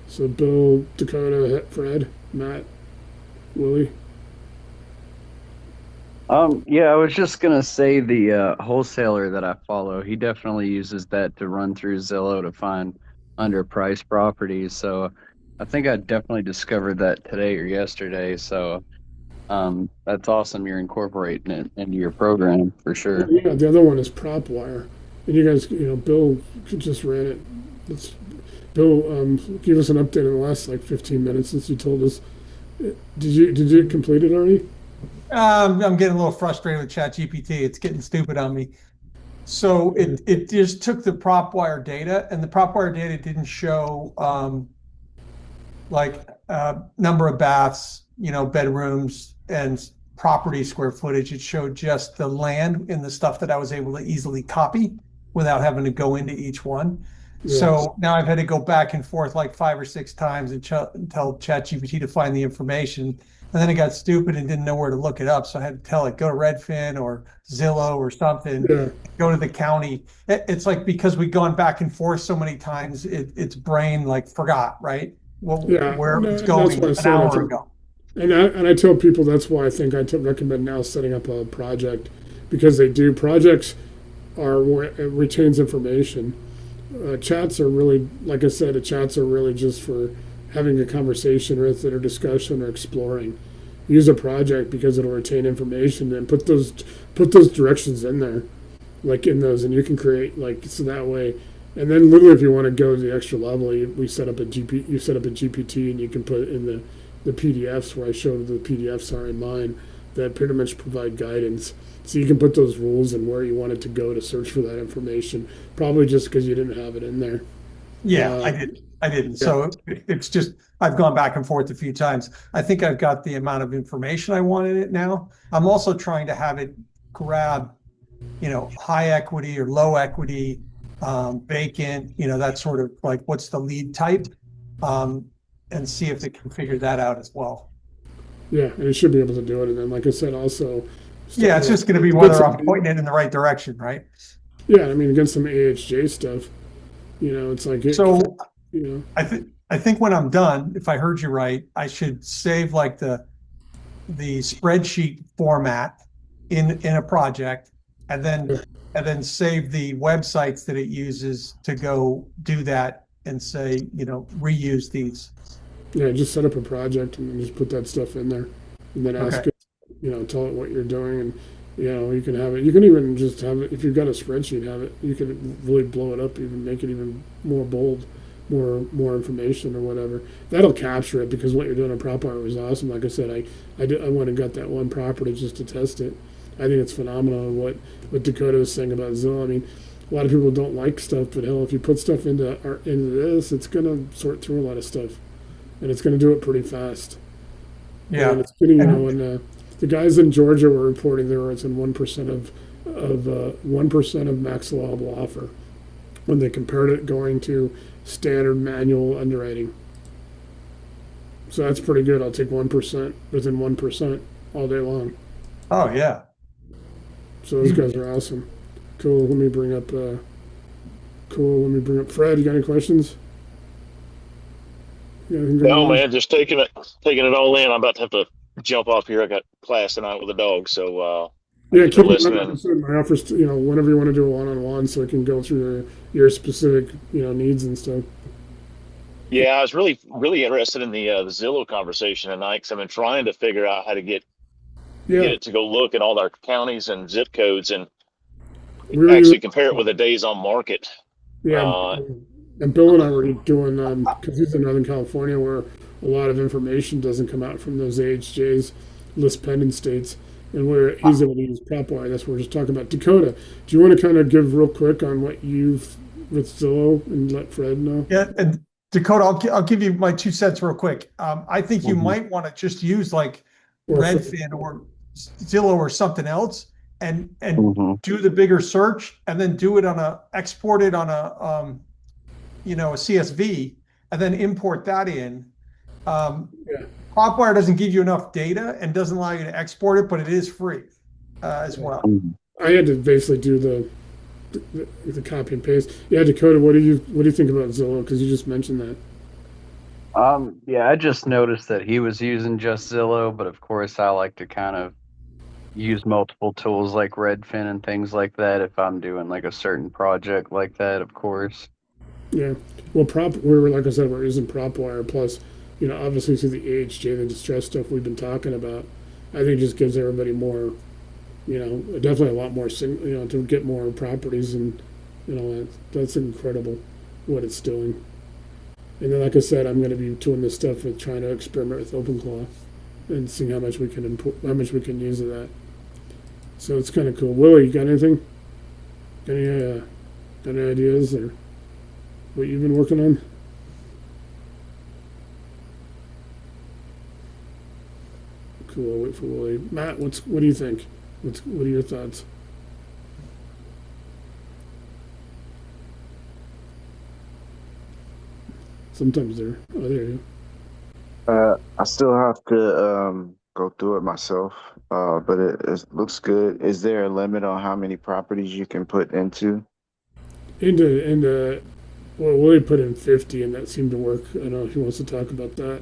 So Bill, Dakota, Fred, Matt, Willie. Yeah, I was just gonna say the wholesaler that I follow, he definitely uses that to run through Zillow to find underpriced properties. So I think I definitely discovered that today or yesterday. So that's awesome. You're incorporating it into your program for sure. Yeah, the other one is PropWire, and you guys, Bill just ran it. Let's, Bill, give us an update in the last like 15 minutes since you told us. Did you complete it already? I'm getting a little frustrated with ChatGPT. It's getting stupid on me. So it just took the PropWire data, and the PropWire data didn't show like number of baths, bedrooms, and property square footage. It showed just the land and the stuff that I was able to easily copy without having to go into each one. Yeah, So now I've had to go back and forth like 5 or 6 times and tell ChatGPT to find the information. And then it got stupid and didn't know where to look it up. So I had to tell it, go to Redfin or Zillow or something, yeah, go to the county. It's like because we've gone back and forth so many times, its brain like forgot, right? Well, yeah. where it No, was and that's going why I an said I hour think, ago. and I tell people that's why I think recommend now setting up a project because they do projects are where it retains information. Chats are really, like I said, chats are really just for having a conversation with it or discussion or exploring. Use a project because it'll retain information and put those directions in there, like in those, and you can create like so that way. And then literally, if you want to go to the extra level, we set up a GP, you set up a GPT, and you can put in the PDFs where I showed the PDFs are in mine that pretty much provide guidance. So you can put those rules and where you want it to go to search for that information. Probably just because you didn't have it in there. Yeah, Uh, I didn't. I didn't. yeah, So it's just I've gone back and forth a few times. I think I've got the amount of information I want in it now. I'm also trying to have it grab, high equity or low equity, vacant, that sort of like what's the lead type, um, and see if it can figure that out as well. yeah, and it should be able to do it. And then, like I said, also, Yeah, it's just going to be get whether some, I'm pointing it in the right direction, right? yeah, I mean, get some AHJ stuff. It's like So you know, I think when I'm done, if I heard you right, I should save like the spreadsheet format in a project and then yeah, save the websites that it uses to go do that and say, reuse these. yeah, just set up a project and then just put that stuff in there, and then Okay. ask it, tell it what you're doing, and you can have it. You can even just have it if you've got a spreadsheet. Have it. You can really blow it up, even make it even more bold, more information or whatever. That'll capture it because what you're doing in prop art was awesome. Like I said, I went and got that one property just to test it. I think it's phenomenal. And what Dakota was saying about Zillow. I mean, a lot of people don't like stuff, but hell, if you put stuff into this, it's gonna sort through a lot of stuff, and it's gonna do it pretty fast. And Yeah. it's getting, And when the guys in Georgia were reporting there was in 1% of 1% of max allowable offer when they compared it going to standard manual underwriting. So that's pretty good. I'll take 1% within 1% all day long. oh yeah. So those guys are awesome. Cool. Let me bring up Fred. You got any questions? You got anything going No, on? man, just taking it all in. I'm about to have to jump off here. I got class tonight with the dog, so I've Yeah, just been keep it. Like I listening. said, my offers. Whenever you want to do a one-on-one, so I can go through your specific, needs and stuff. Yeah, I was really interested in the Zillow conversation tonight because I've been trying to figure out how to get Yeah, it to go look at all our counties and zip codes and we were actually using. compare it with the days on market. Yeah, Uh, and Bill and I were doing because he's in Northern California where a lot of information doesn't come out from those AHJs, list pending states, and where he's able to use PropWire. That's what we're just talking about. Dakota, do you want to kind of give real quick on what you've with Zillow and let Fred know? Yeah. And Dakota, I'll give you my 2 cents real quick. I think you Mhm. might want to just use like Or Redfin or Zillow or something else and Mhm. do the bigger search and then do it export it on a CSV and then import that in. Um, yeah, Hotwire doesn't give you enough data and doesn't allow you to export it, but it is free as yeah. well. Mhm. I had to basically do the copy and paste. Yeah, Dakota, what do you think about Zillow? Because you just mentioned that. Yeah, I just noticed that he was using just Zillow, but of course I like to kind of use multiple tools like Redfin and things like that if I'm doing like a certain project like that, of course. Yeah. Well, like I said, we're using PropWire plus, obviously through the AHJ, the distress stuff we've been talking about. I think it just gives everybody more, definitely a lot more, to get more properties, and that's incredible what it's doing. And then, like I said, I'm going to be doing this stuff with trying to experiment with OpenClaw and seeing how much we can how much we can use of that. So it's kind of cool. Willie, you got anything? Any ideas or what you've been working on? Cool. I'll wait for Willie. Matt, what do you think? What are your thoughts? Sometimes they're. Oh, there you I still have to go through it myself, but it looks good. Is there a limit on how many properties you can put into? Into well, Willie put in 50, and that seemed to work. I don't know if he wants to talk about that.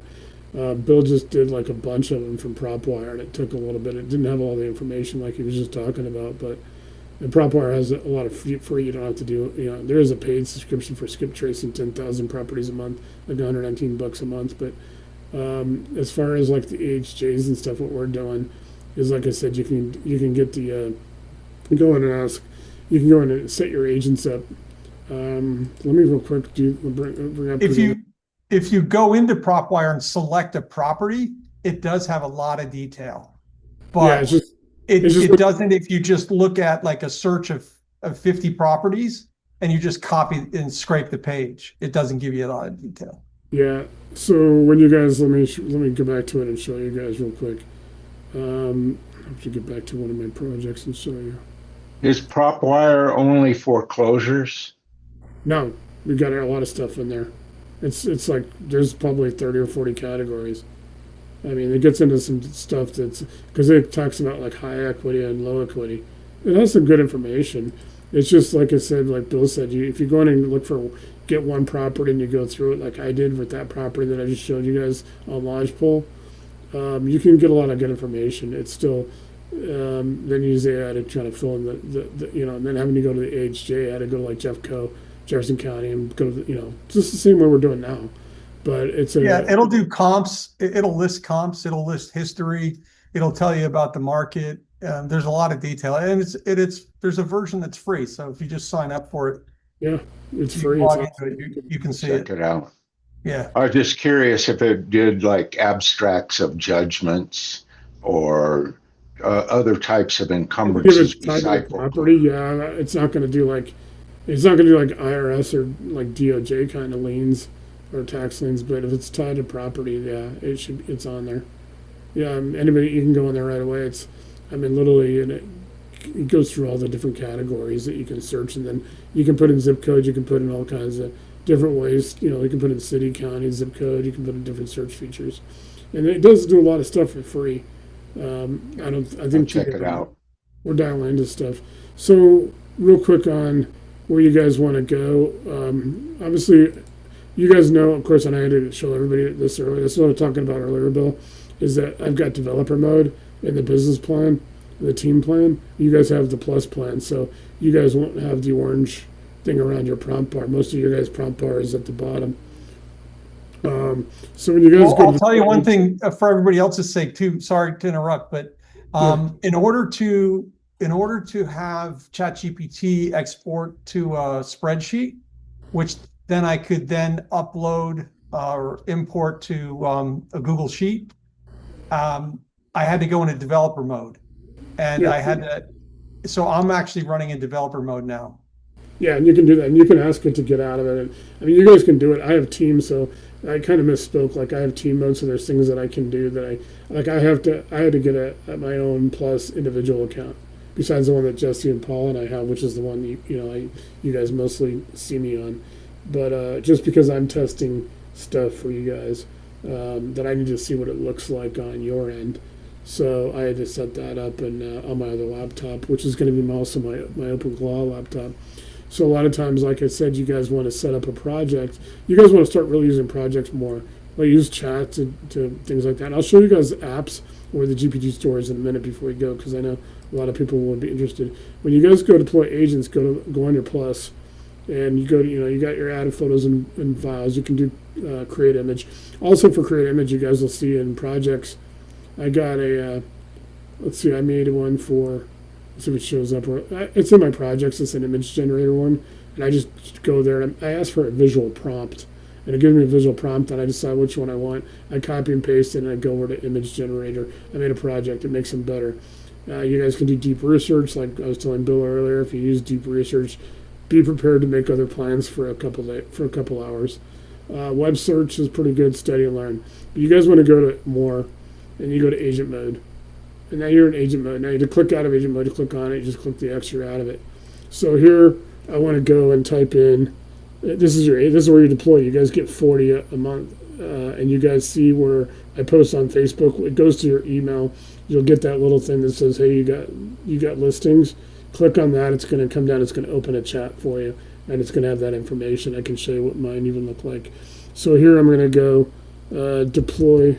Bill just did like a bunch of them from PropWire, and it took a little bit. It didn't have all the information like he was just talking about, but and PropWire has a lot of free. You don't have to do. There is a paid subscription for skip tracing 10,000 properties a month, like $119 a month. But as far as like the AHJs and stuff, what we're doing is, like I said, you can get the go in and ask. You can go in and set your agents up. Let me real quick bring up. If you go into PropWire and select a property, it does have a lot of detail, Yeah, but it it doesn't if you just look at like a search of 50 properties and you just copy and scrape the page. It doesn't give you a lot of detail. Yeah. So when you guys let me go back to it and show you guys real quick. I have to get back to one of my projects and show you. Is PropWire only foreclosures? No, we got a lot of stuff in there. It's like there's probably 30 or 40 categories. I mean, it gets into some stuff that's because it talks about like high equity and low equity. It has some good information. It's just like I said, like Bill said, if you go in and get one property and you go through it like I did with that property that I just showed you guys on Lodgepole, you can get a lot of good information. It's still then use AI to try to fill in and then having to go to the AHJ, I had to go to like Jefferson County, and go to just the same way we're doing now. But It'll do comps. It'll list comps. It'll list history. It'll tell you about the market. There's a lot of detail, and there's a version that's free. So if you just sign up for it, it's free. You can see Check it out. Yeah. I was just curious if it did like abstracts of judgments or other types of encumbrances beside property. Yeah, it's not going to do like IRS or like DOJ kind of liens or tax liens, but if it's tied to property, yeah, it's on there. Yeah, anybody, you can go in there right away. Literally, and it goes through all the different categories that you can search, and then you can put in zip code. You can put in all kinds of different ways. You can put in city, county, zip code. You can put in different search features, and it does do a lot of stuff for free. I think check it out. We're dialing into stuff. So real quick on where you guys want to go. Obviously, you guys know, of course, and I had to show everybody this earlier. This is what I was talking about earlier, Bill, is that I've got developer mode in the business plan, the team plan. You guys have the plus plan, so you guys won't have the orange thing around your prompt bar. Most of your guys' prompt bar is at the bottom. So when you guys I'll tell you one thing for everybody else's sake too. Sorry to interrupt, but in order to have ChatGPT export to a spreadsheet, which then I could then upload or import to a Google Sheet, I had to go into developer mode, and I had to. So I'm actually running in developer mode now. Yeah, and you can do that, and you can ask it to get out of it. And, you guys can do it. I have Team, so I kind of misspoke. Like I have team mode, so there's things that I can do that I had to get my own plus individual account besides the one that Jesse and Paul and I have, which is the one you guys mostly see me on. But just because I'm testing stuff for you guys, that I need to see what it looks like on your end. So I had to set that up on my other laptop, which is going to be also my OpenClaw laptop. So a lot of times, like I said, you guys want to set up a project. You guys want to start really using projects more. Like use chat to things like that. And I'll show you guys apps or the GPT stores in a minute before we go, because I know a lot of people will be interested. When you guys go deploy agents, go on your plus, and you go to, you got your added photos and files. You can do create image. Also for create image, you guys will see in projects, I got a, let's see, I made one for, let's see if it shows up. It's in my projects. It's an image generator one. And I just go there and I ask for a visual prompt. And it gives me a visual prompt and I decide which one I want. I copy and paste it and I go over to image generator. I made a project. It makes them better. You guys can do deep research, like I was telling Bill earlier. If you use deep research, be prepared to make other plans for a couple hours. Web search is pretty good. Study and learn. But you guys want to go to more, and you go to agent mode. And now you're in agent mode. Now you to click out of agent mode, to click on it, you just click the X, you're out of it. So here, I want to go and type in. This is where you deploy. You guys get 40 a month, and you guys see where I post on Facebook. It goes to your email. You'll get that little thing that says, "Hey, you got listings." Click on that. It's going to come down. It's going to open a chat for you, and it's going to have that information. I can show you what mine even look like. So here I'm going to go deploy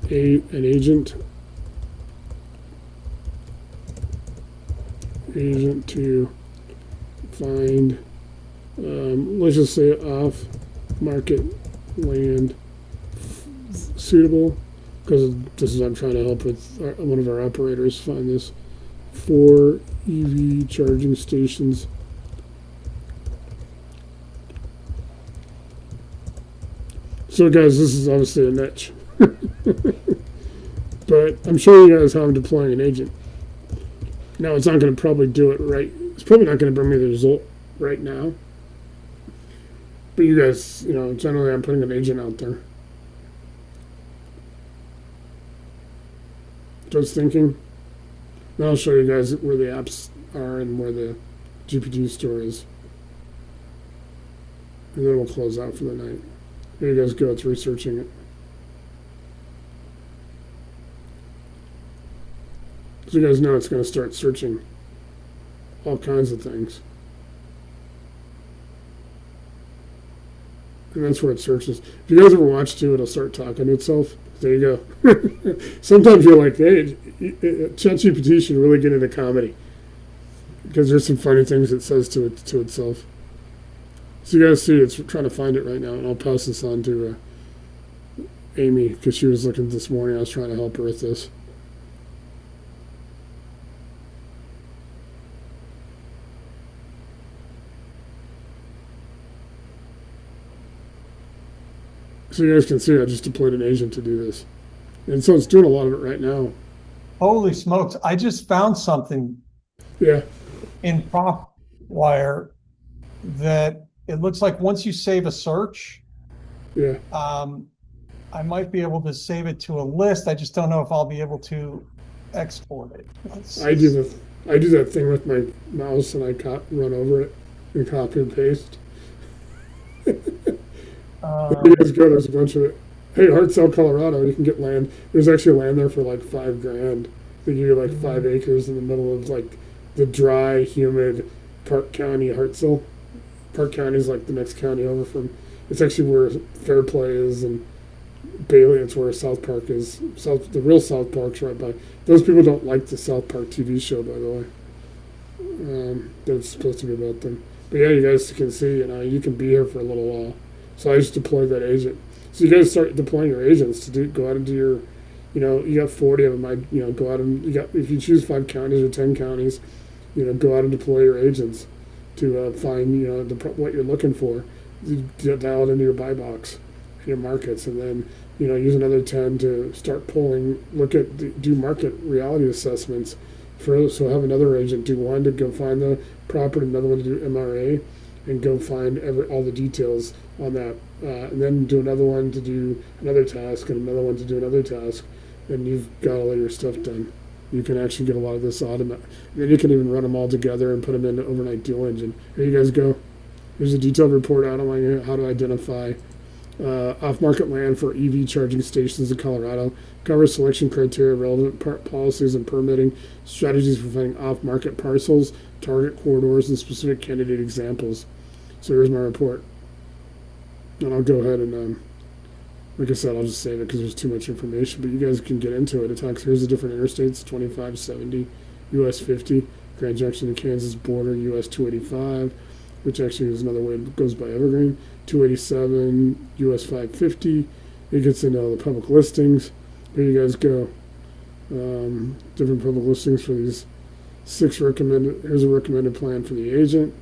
an agent to find, let's just say off market land suitable, because this is, I'm trying to help with one of our operators find this, 4 EV charging stations. So guys, this is obviously a niche, but I'm showing you guys how I'm deploying an agent. Now it's not going to probably do it right. It's probably not going to bring me the result right now. But you guys, generally I'm putting an agent out there. Just thinking. Then I'll show you guys where the apps are and where the GPT store is. And then we'll close out for the night. Here you guys go, it's researching it. So you guys know it's going to start searching all kinds of things. And that's where it searches. If you guys ever watch too, it'll start talking to itself. There you go. Sometimes you're like, hey, ChatGPT should really get into comedy, because there's some funny things it says to itself. So you guys see it's trying to find it right now, and I'll pass this on to Amy, because she was looking this morning. I was trying to help her with this. So you guys can see I just deployed an agent to do this. And so it's doing a lot of it right now. Holy smokes. I just found something in PropWire that it looks like once you save a search, I might be able to save it to a list. I just don't know if I'll be able to export it. I do that thing with my mouse, and I run over it and copy and paste. You guys go, there's a bunch of it. Hey, Hartselle, Colorado, you can get land. There's actually land there for like $5,000. They give you like 5 acres in the middle of like the dry, humid Park County, Hartselle. Park County is like the next county over from. It's actually where Fairplay is, and Bailey. It's where South Park is. The real South Park's right by. Those people don't like the South Park TV show, by the way. That's supposed to be about them. But yeah, you guys can see, you can be here for a little while. So I just deployed that agent. So you guys start deploying your agents to go out and do your, you got 40 of them. Go out and if you choose 5 counties or 10 counties, go out and deploy your agents to find, what you're looking for. You dial it into your buy box, your markets, and then, use another 10 to start pulling, do market reality assessments. So have another agent do one to go find the property, another one to do MRA, and go find all the details on that, and then do another one to do another task, and another one to do another task, and you've got all of your stuff done. You can actually get a lot of this automated. And then you can even run them all together and put them into overnight deal engine. Here you guys go. Here's a detailed report outlining how to identify off-market land for EV charging stations in Colorado. Covers selection criteria, relevant policies and permitting, strategies for finding off-market parcels, target corridors, and specific candidate examples. So here's my report. And I'll go ahead and, like I said, I'll just save it because there's too much information, but you guys can get into it. It talks, here's the different interstates, 2570, US 50, Grand Junction to Kansas border, US 285, which actually is another way it goes by evergreen. 287 US 550. It gets into all the public listings. Here you guys go. Different public listings for these 6 recommended. Here's a recommended plan for the agent.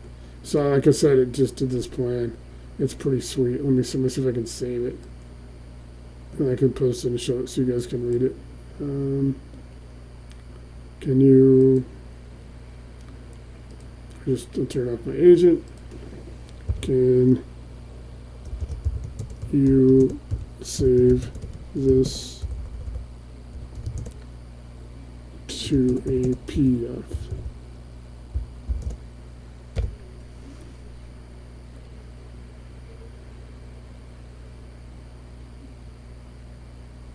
So like I said, it just did this plan. It's pretty sweet. Let me see if I can save it. And I can post it and show it so you guys can read it. Can you just turn off my agent? Can you save this to a PDF?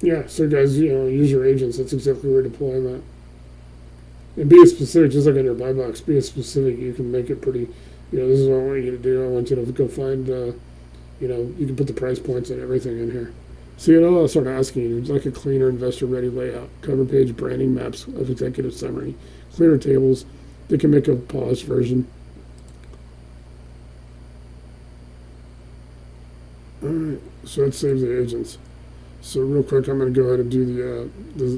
Yeah, so guys, use your agents. That's exactly where to deploy them at. And be specific, just like on your buy box, be specific. You can make it pretty, this is what I want you to do. I want you to go find, you can put the price points and everything in here. So, I'll start asking you, like a cleaner investor-ready layout, cover page, branding, maps of executive summary, clearer tables. They can make a polished version. All right, so that saves the agents. So real quick, I'm going to go ahead and do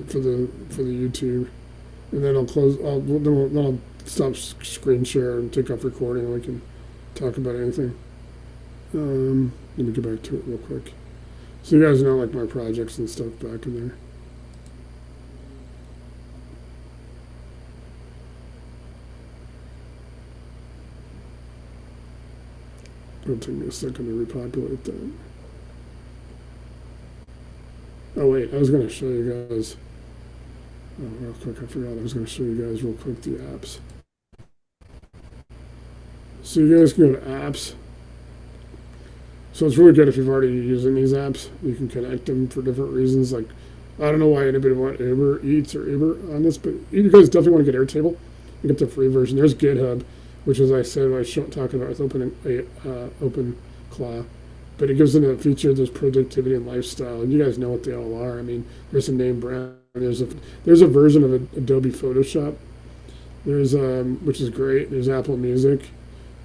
for the YouTube, and then I'll close. Then I'll stop screen share and take off recording, and we can talk about anything. Let me go back to it real quick, so you guys know like my projects and stuff back in there. It'll take me a second to repopulate that. Oh wait, I was going to show you guys. Oh, real quick, I forgot I was going to show you guys real quick the apps. So you guys can go to apps. So it's really good if you've already using these apps. You can connect them for different reasons. Like, I don't know why anybody want Uber Eats or Uber on this, but you guys definitely want to get Airtable and get the free version. There's GitHub, which, as I said, I was talking about with OpenClaw. But it gives them a feature. There's productivity and lifestyle, and you guys know what they all are. I mean, there's a name brand. There's a version of Adobe Photoshop. There's which is great. There's Apple Music.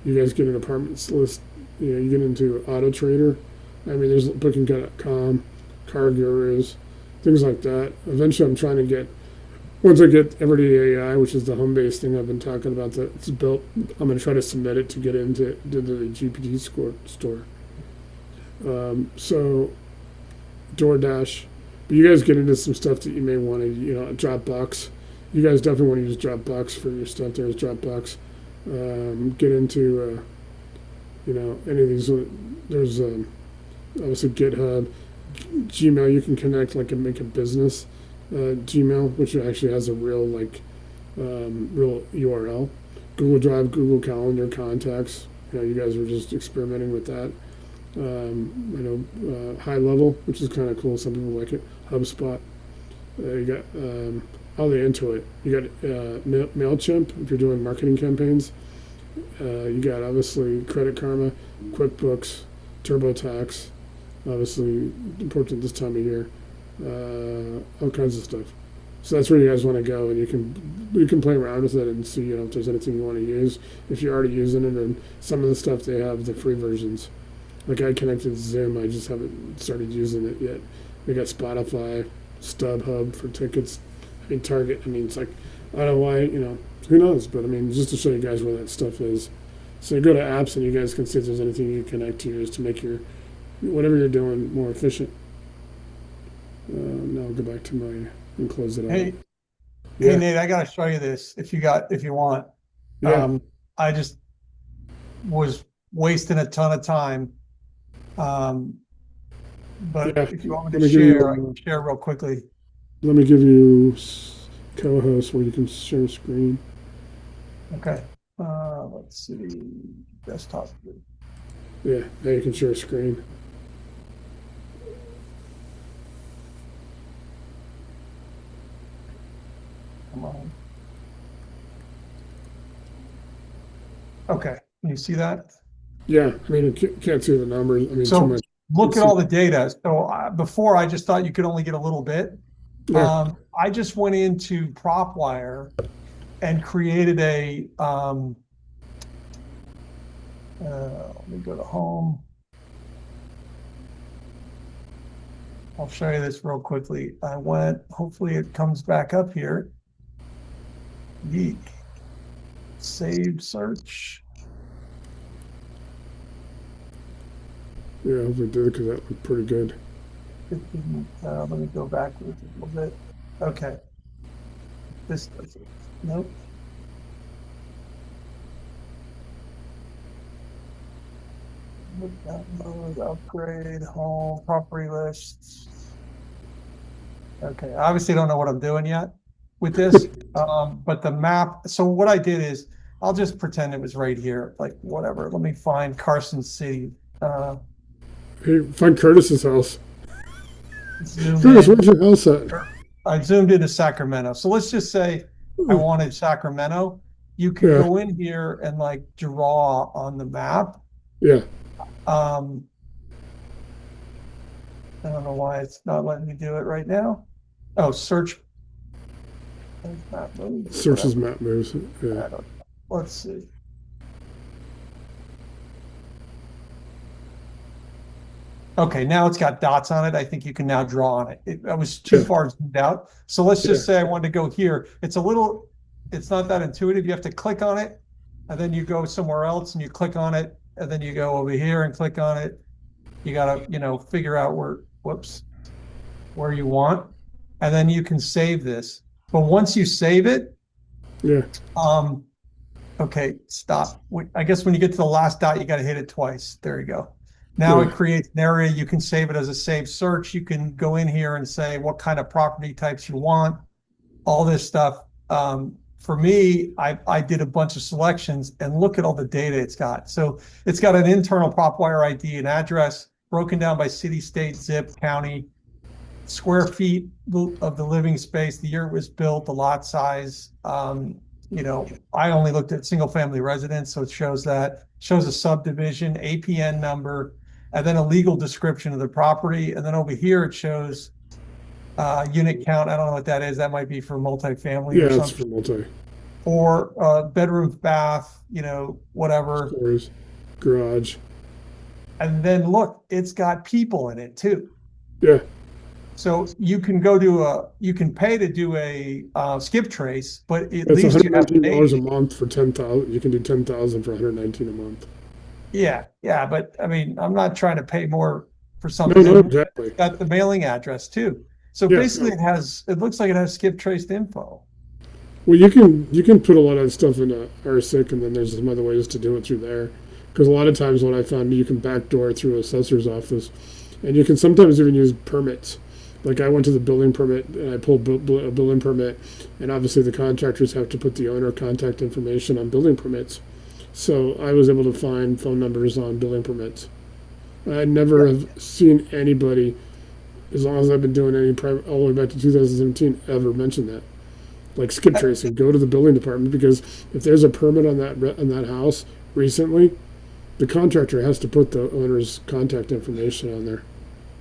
You guys get an apartments list. You get into Auto Trader. I mean, there's Booking.com, Car Gurus, things like that. Eventually, I'm trying to get. Once I get Everyday AI, which is the home-based thing I've been talking about, that it's built, I'm going to try to submit it to get into the GPT store. So DoorDash, but you guys get into some stuff that you may want to, Dropbox. You guys definitely want to use Dropbox for your stuff. There's Dropbox. Get into, any of these. There's obviously GitHub, Gmail. You can connect and make a business Gmail, which actually has a real real URL. Google Drive, Google Calendar, Contacts. You guys were just experimenting with that. High Level, which is kind of cool. Some people like it. HubSpot. You got all the Intuit. You got MailChimp if you're doing marketing campaigns. You got obviously Credit Karma, QuickBooks, TurboTax. Obviously important this time of year. All kinds of stuff. So that's where you guys want to go, and you can play around with it and see if there's anything you want to use. If you're already using it, and some of the stuff they have the free versions. Like I connected to Zoom, I just haven't started using it yet. We got Spotify, StubHub for tickets. I mean, Target. I mean, it's like, I don't know why, who knows? But I mean, just to show you guys where that stuff is. So you go to apps and you guys can see if there's anything you connect to yours to make your, whatever you're doing more efficient. Now I'll go back to my, and close it out. Hey, Yeah. hey Nate, I got to show you this if you want. Yeah. I just was wasting a ton of time. But Yeah. if you want me Let to me give you, share, I can share real quickly. let me give you co-host where you can share screen. Okay. Let's see. Desktop. Yeah, now you can share a screen. Come on. Okay. Can you see that? Yeah, I mean, you can't see the numbers. I mean, So too much. look at all the data. So before I just thought you could only get a little bit. Yeah. I just went into PropWire and created Let me go to home. I'll show you this real quickly. Hopefully it comes back up here. Yeet. Save search. Yeah, hopefully did, because that looked pretty good. Let me go backwards a little bit. Okay. This does it. Nope. Download, upgrade, home, property lists. Okay, I obviously don't know what I'm doing yet with this, but the map. So what I did is, I'll just pretend it was right here, like whatever. Let me find Carson City. Hey, find Curtis's house. Zoom Curtis, in. where's your house at? I zoomed into Sacramento. So let's just say I wanted Sacramento. You could Yeah. go in here and like draw on the map. Yeah. I don't know why it's not letting me do it right now. Oh, search. Map moves, Searches whatever. map moves. Yeah. Let's see. Okay, now it's got dots on it. I think you can now draw on it. I was too far zoomed out. So let's just say I wanted to go here. It's not that intuitive. You have to click on it, and then you go somewhere else and you click on it, and then you go over here and click on it. You gotta, figure out where you want, and then you can save this. But once you save it, Yeah. Okay, stop. I guess when you get to the last dot, you got to hit it twice. There you go. Now it creates an area. You can save it as a saved search. You can go in here and say what kind of property types you want, all this stuff. For me, I did a bunch of selections, and look at all the data it's got. So it's got an internal prop wire ID and address broken down by city, state, zip, county, square feet of the living space, the year it was built, the lot size. I only looked at single family residence, so it shows a subdivision, APN number, and then a legal description of the property. And then over here, it shows unit count. I don't know what that is. That might be for multifamily or something. It's for multi. Or bedroom, bath, whatever. Stores, garage. And then look, it's got people in it too. Yeah. So you can you can pay to do a skip trace, but at It's least you have $119 a month for 10,000. You can do 10,000 for 119 a month. Yeah, but I mean, I'm not trying to pay more for something. No, exactly. It's got the mailing address too. So basically, it looks like it has skip traced info. Well, you can put a lot of stuff into RCIC, and then there's some other ways to do it through there. Because a lot of times, what I found, you can backdoor through assessor's office, and you can sometimes even use permits. Like I went to the building permit and I pulled a building permit, and obviously the contractors have to put the owner contact information on building permits. So I was able to find phone numbers on building permits. I never have seen anybody, as long as I've been doing any private, all the way back to 2017, ever mention that. Like skip tracing, go to the building department, because if there's a permit on that house recently, the contractor has to put the owner's contact information on there.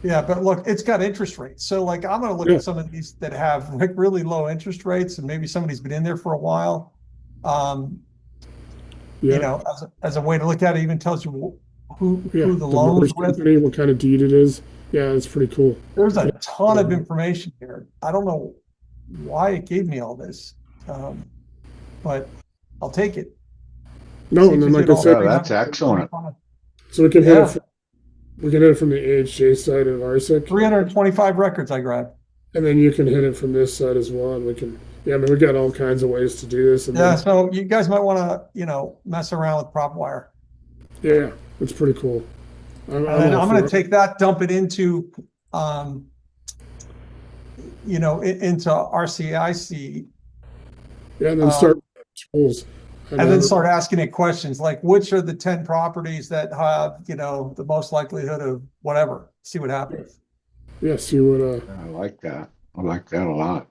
Yeah, but look, it's got interest rates. So like I'm going to look at some of these that have like really low interest rates, and maybe somebody's been in there for a while. As a way to look at it, even tells you who the loan is with, company, what kind of deed it is. Yeah, it's pretty cool. There's a ton of information here. I don't know why it gave me all this, but I'll take it. No, and then like I said, that's excellent. So we can hit it. We can hit it from the AHJ side of RCIC. 325 records I grabbed. And then you can hit it from this side as well. And we can, we got all kinds of ways to do this. And so you guys might want to, mess around with prop wire. Yeah, it's pretty cool. I'm going to take that, dump it into, into RCIC. Yeah, and then start tools. And then start asking it questions like, which are the 10 properties that have, the most likelihood of whatever. See what happens. Yeah, see what. I like that. I like that a lot.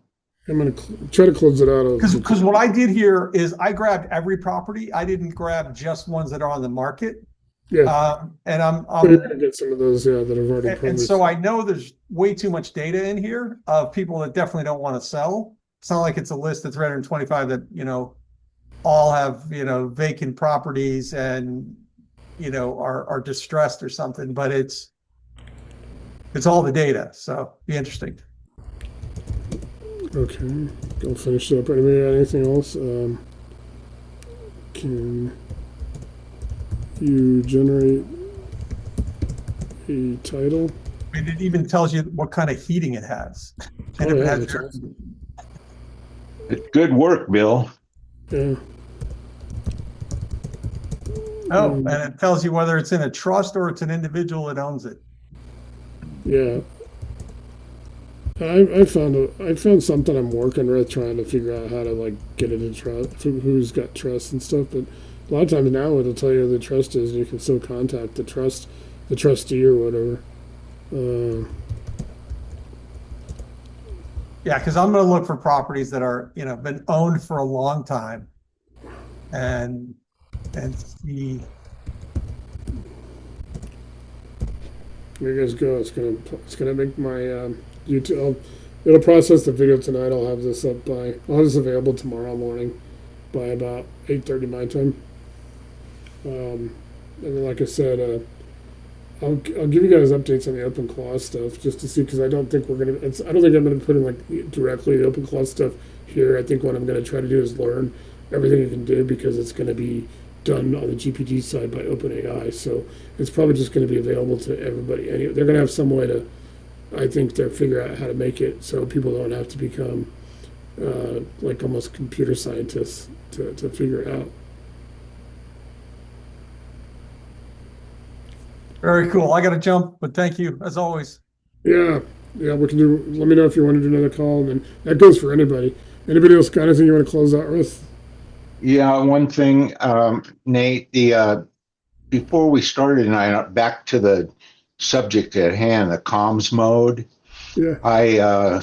I'm going to try to close it out. Because what I did here is I grabbed every property. I didn't grab just ones that are on the market. Yeah. And I'm going to get some of those, that have already promised. And so I know there's way too much data in here of people that definitely don't want to sell. It's not like it's a list of 325 that, all have, vacant properties and, are distressed or something, but it's all the data. So be interesting. Okay, I'll finish it up. Anybody got anything else? Can you generate a title? I mean, it even tells you what kind of heating it has. And Oh, if it yeah, has that's awesome. Good work, Bill. Yeah. Oh, and it tells you whether it's in a trust or it's an individual that owns it. Yeah. I found something I'm working with, trying to figure out how to like get it in trust, who's got trust and stuff. But a lot of times now it'll tell you who the trust is, and you can still contact the trustee or whatever. Yeah, because I'm going to look for properties that are, been owned for a long time, and see. Here you guys go. It's gonna make my YouTube. It'll process the video tonight. I'll have this available tomorrow morning by about 8:30 my time. And then, like I said, I'll give you guys updates on the open clause stuff just to see, because I don't think we're gonna. I don't think I'm gonna put in like directly the open clause stuff here. I think what I'm gonna try to do is learn everything you can do, because it's gonna be done on the GPT side by OpenAI. So it's probably just going to be available to everybody. They're going to have some way to, I think, they'll figure out how to make it so people don't have to become like almost computer scientists to figure it out. Very cool. I got to jump, but thank you as always. Yeah, we can do. Let me know if you want to do another call, and then that goes for anybody. Anybody else got anything you want to close out with? Yeah, one thing, Nate, before we started tonight, back to the subject at hand, the comms mode. Yeah. I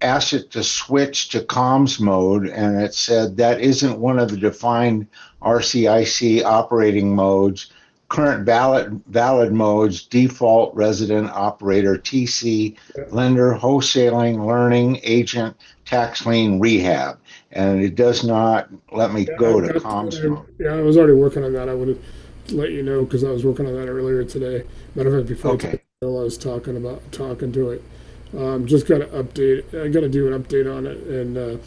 asked it to switch to comms mode, and it said that isn't one of the defined RCIC operating modes. Current valid modes: default, resident, operator, TC, lender, wholesaling, learning, agent, tax lien, rehab. And it does not let me go to comms mode. Yeah, I was already working on that. I would have let you know, because I was working on that earlier today. Matter of fact, before Okay. I was talking to it. Just got to update. I got to do an update on it, and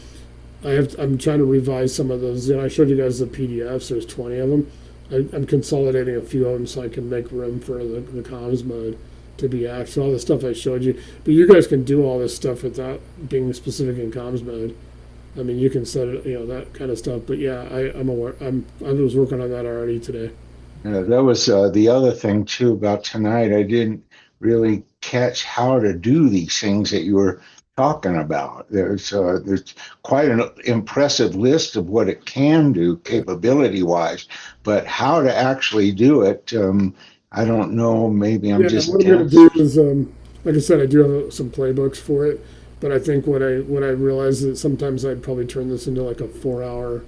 I'm trying to revise some of those. I showed you guys the PDFs. There's 20 of them. I'm consolidating a few of them so I can make room for the comms mode to be active. All the stuff I showed you, but you guys can do all this stuff without being specific in comms mode. I mean, you can set it, that kind of stuff. But yeah, I'm aware. I was working on that already today. Yeah, that was the other thing too about tonight. I didn't really catch how to do these things that you were talking about. There's quite an impressive list of what it can do capability wise, but how to actually do it, I don't know. Maybe I'm just what I'm going to do is, like I said, I do have some playbooks for it. But I think what I realized is that sometimes I'd probably turn this into like a 4-hour,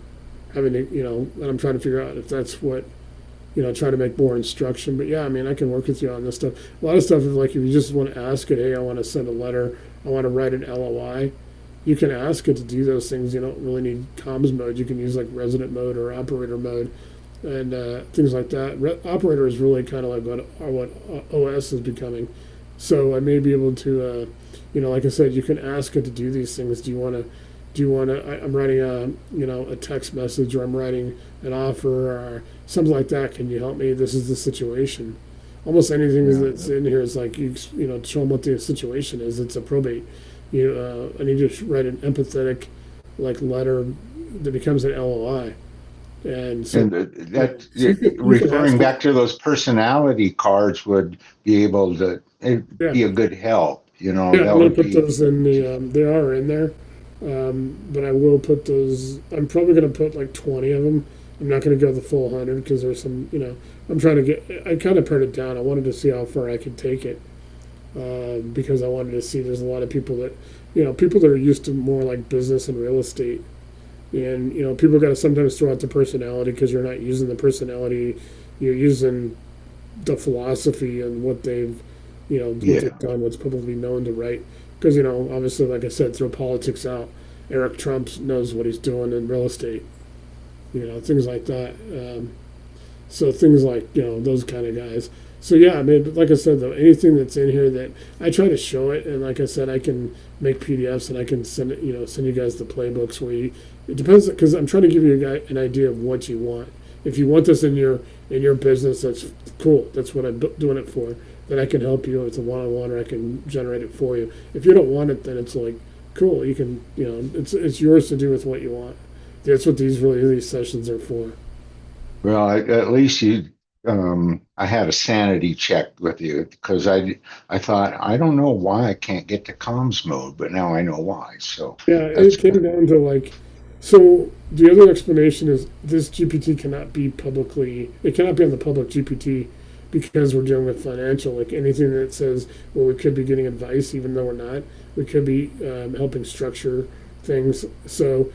having to, and I'm trying to figure out if that's what, try to make more instruction. But yeah, I mean, I can work with you on this stuff. A lot of stuff is like, if you just want to ask it, hey, I want to send a letter, I want to write an LOI, you can ask it to do those things. You don't really need comms mode. You can use like resident mode or operator mode and things like that. Operator is really kind of like what OS is becoming. So I may be able to, like I said, you can ask it to do these things. Do you want to? I'm writing a text message, or I'm writing an offer, or something like that. Can you help me? This is the situation. Almost anything that's in here is like show them what the situation is. It's a probate. I need you to write an empathetic, like, letter that becomes an LOI. And so, referring back to those personality cards would be able to be a good help. Yeah, I'm going to put those in they are in there, but I will put those. I'm probably going to put like 20 of them. I'm not going to go the full 100, because there's some. I'm trying to get. I kind of pared it down. I wanted to see how far I could take it, because I wanted to see. There's a lot of people that, people that are used to more like business and real estate. And people got to sometimes throw out the personality, because you're not using the personality, you're using the philosophy and what they've, what they've done, what's publicly known to write. Because obviously, like I said, throw politics out. Eric Trump knows what he's doing in real estate, things like that. So things like, those kind of guys. So yeah, I mean, but like I said though, anything that's in here that I try to show it, and like I said, I can make PDFs and I can send it, send you guys the playbooks where it depends, because I'm trying to give you an idea of what you want. If you want this in your business, that's cool. That's what I'm doing it for. Then I can help you with a one-on-one, or I can generate it for you. If you don't want it, then it's like, cool. You can, it's yours to do with what you want. That's what these sessions are for. Well, at least I had a sanity check with you because I thought, I don't know why I can't get to comms mode, but now I know why. So Yeah, that's it came good. down to like, so the other explanation is this GPT cannot be publicly, it cannot be on the public GPT because we're dealing with financial, like anything that says, well, we could be getting advice, even though we're not, we could be helping structure things. So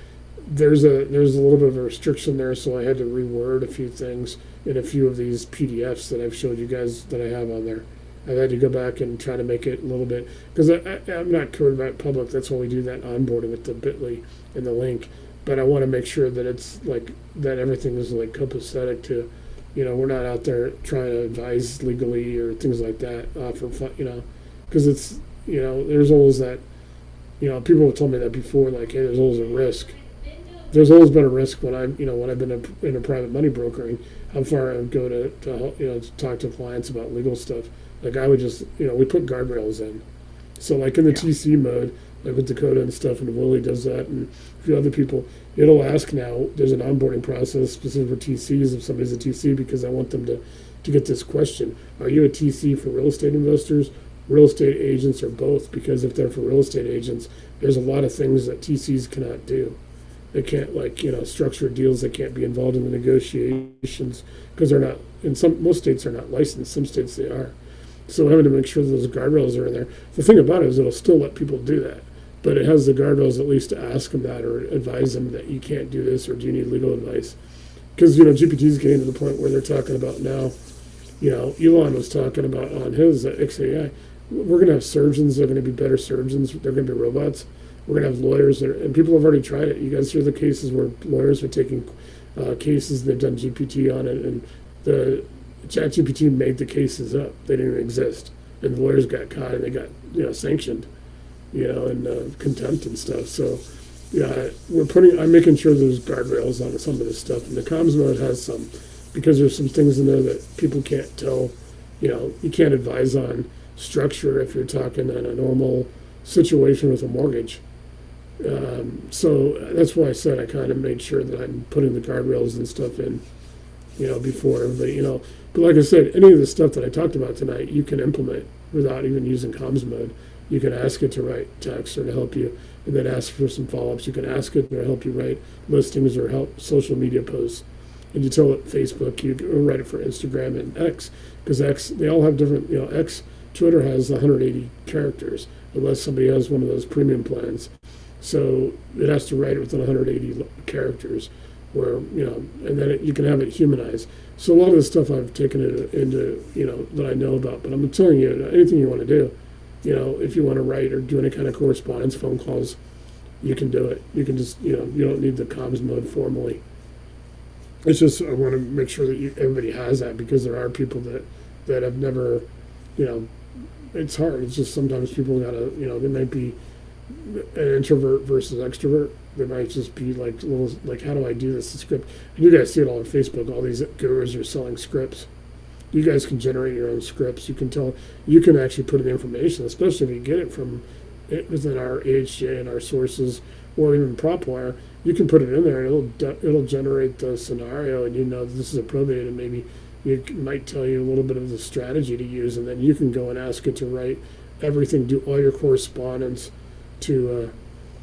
there's a little bit of a restriction there, so I had to reword a few things in a few of these PDFs that I've showed you guys that I have on there. I've had to go back and try to make it a little bit, because I'm not code about public. That's why we do that onboarding with the Bitly and the link. But I want to make sure that it's like that everything is like copacetic to, we're not out there trying to advise legally or things like that for fun, because it's, there's always that, people have told me that before, like, hey, there's always a risk. There's always been a risk when when I've been in a private money brokering, how far I would go to talk to clients about legal stuff. Like I would just, we put guardrails in. So like in the TC mode, like with Dakota and stuff, and Willie does that, and a few other people, it'll ask now. There's an onboarding process specific for TCs if somebody's a TC, because I want them to get this question: are you a TC for real estate investors, real estate agents, or both? Because if they're for real estate agents, there's a lot of things that TCs cannot do. They can't structure deals. They can't be involved in the negotiations because they're not. Most states are not licensed. Some states they are. So having to make sure that those guardrails are in there. The thing about it is it'll still let people do that, but it has the guardrails at least to ask them that or advise them that you can't do this or do you need legal advice? Because GPT is getting to the point where they're talking about now. Elon was talking about on his XAI. We're going to have surgeons. They're going to be better surgeons. They're going to be robots. We're going to have lawyers and people have already tried it. You guys hear the cases where lawyers are taking cases, they've done GPT on it, and the ChatGPT made the cases up. They didn't even exist, and the lawyers got caught and they got sanctioned, and contempt and stuff. So yeah, I'm making sure there's guardrails on some of this stuff, and the comms mode has some, because there's some things in there that people can't tell. You can't advise on structure if you're talking in a normal situation with a mortgage. So that's why I said I kind of made sure that I'm putting the guardrails and stuff in, before everybody, But like I said, any of the stuff that I talked about tonight, you can implement without even using comms mode. You can ask it to write text or to help you, and then ask for some follow-ups. You can ask it to help you write listings or help social media posts. And you tell it Facebook, you write it for Instagram and X, because X, they all have different, X, Twitter has 180 characters, unless somebody has one of those premium plans. So it has to write it within 180 characters, where and then you can have it humanized. So a lot of the stuff I've taken it into that I know about. But I'm telling you, anything you want to do, if you want to write or do any kind of correspondence, phone calls, you can do it. You can just you don't need the comms mode formally. It's just I want to make sure that everybody has that, because there are people that have never, it's hard. It's just sometimes people gotta they might be an introvert versus extrovert. They might just be like how do I do this script? And you guys see it all on Facebook. All these gurus are selling scripts. You guys can generate your own scripts. You can actually put in information, especially if you get it from within our AHJ and our sources, or even PropWire. You can put it in there, and it'll generate the scenario, and this is a probate, and maybe it might tell you a little bit of the strategy to use, and then you can go and ask it to write everything, do all your correspondence to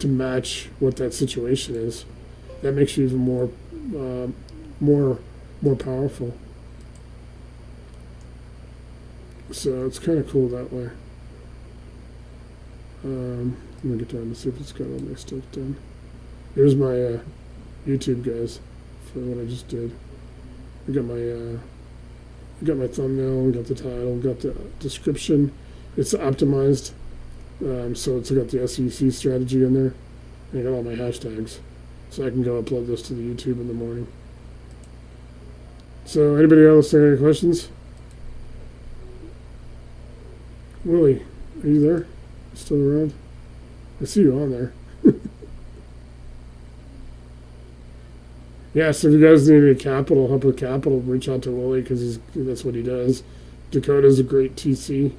match what that situation is. That makes you even more powerful. So it's kind of cool that way. Let me get down to see if it's got all my stuff done. Here's my YouTube, guys, for what I just did. I got my thumbnail, got the title, got the description. It's optimized. So it's got the SEC strategy in there, and I got all my hashtags, so I can go upload this to the YouTube in the morning. So anybody else have any questions? Willie, are you there? Still around? I see you on there. Yeah, so if you guys need any capital, help with capital, reach out to Willie because that's what he does. Dakota's a great TC,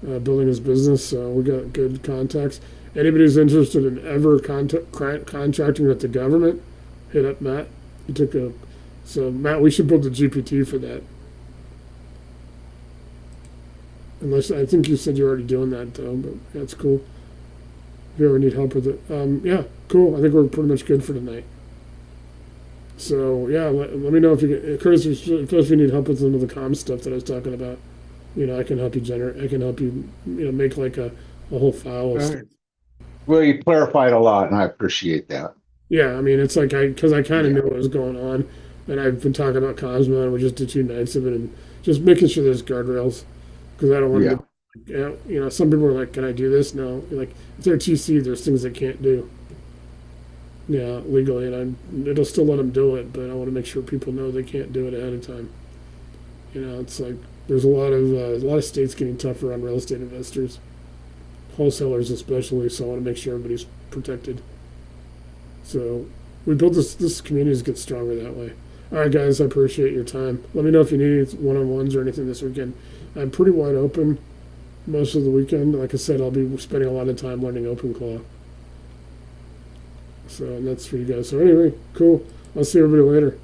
building his business, so we got good contacts. Anybody who's interested in ever contracting with the government, hit up Matt. He took a So Matt, we should build a GPT for that. Unless I think you said you're already doing that though, but that's cool. If you ever need help with it, yeah, cool. I think we're pretty much good for tonight. So yeah, let me know if you get, Curtis, if you need help with some of the comm stuff that I was talking about. I can help you generate. I can help you, make like a whole file. Of stuff. Well, you clarified a lot, and I appreciate that. Yeah, I mean, it's like because I kind of Yeah. knew what was going on, and I've been talking about Cosmo, and we just did 2 nights of it, and just making sure there's guardrails, because I don't want Yeah. to. Some people are like, "Can I do this?" No, like if they're TC, there's things they can't do. Yeah, legally, and it'll still let them do it, but I want to make sure people know they can't do it ahead of time. It's like there's a lot of states getting tougher on real estate investors, wholesalers especially. So I want to make sure everybody's protected. So we built this community to get stronger that way. All right, guys, I appreciate your time. Let me know if you need one-on-ones or anything this weekend. I'm pretty wide open most of the weekend. Like I said, I'll be spending a lot of time learning OpenClaw. So and that's for you guys. So anyway, cool. I'll see everybody later.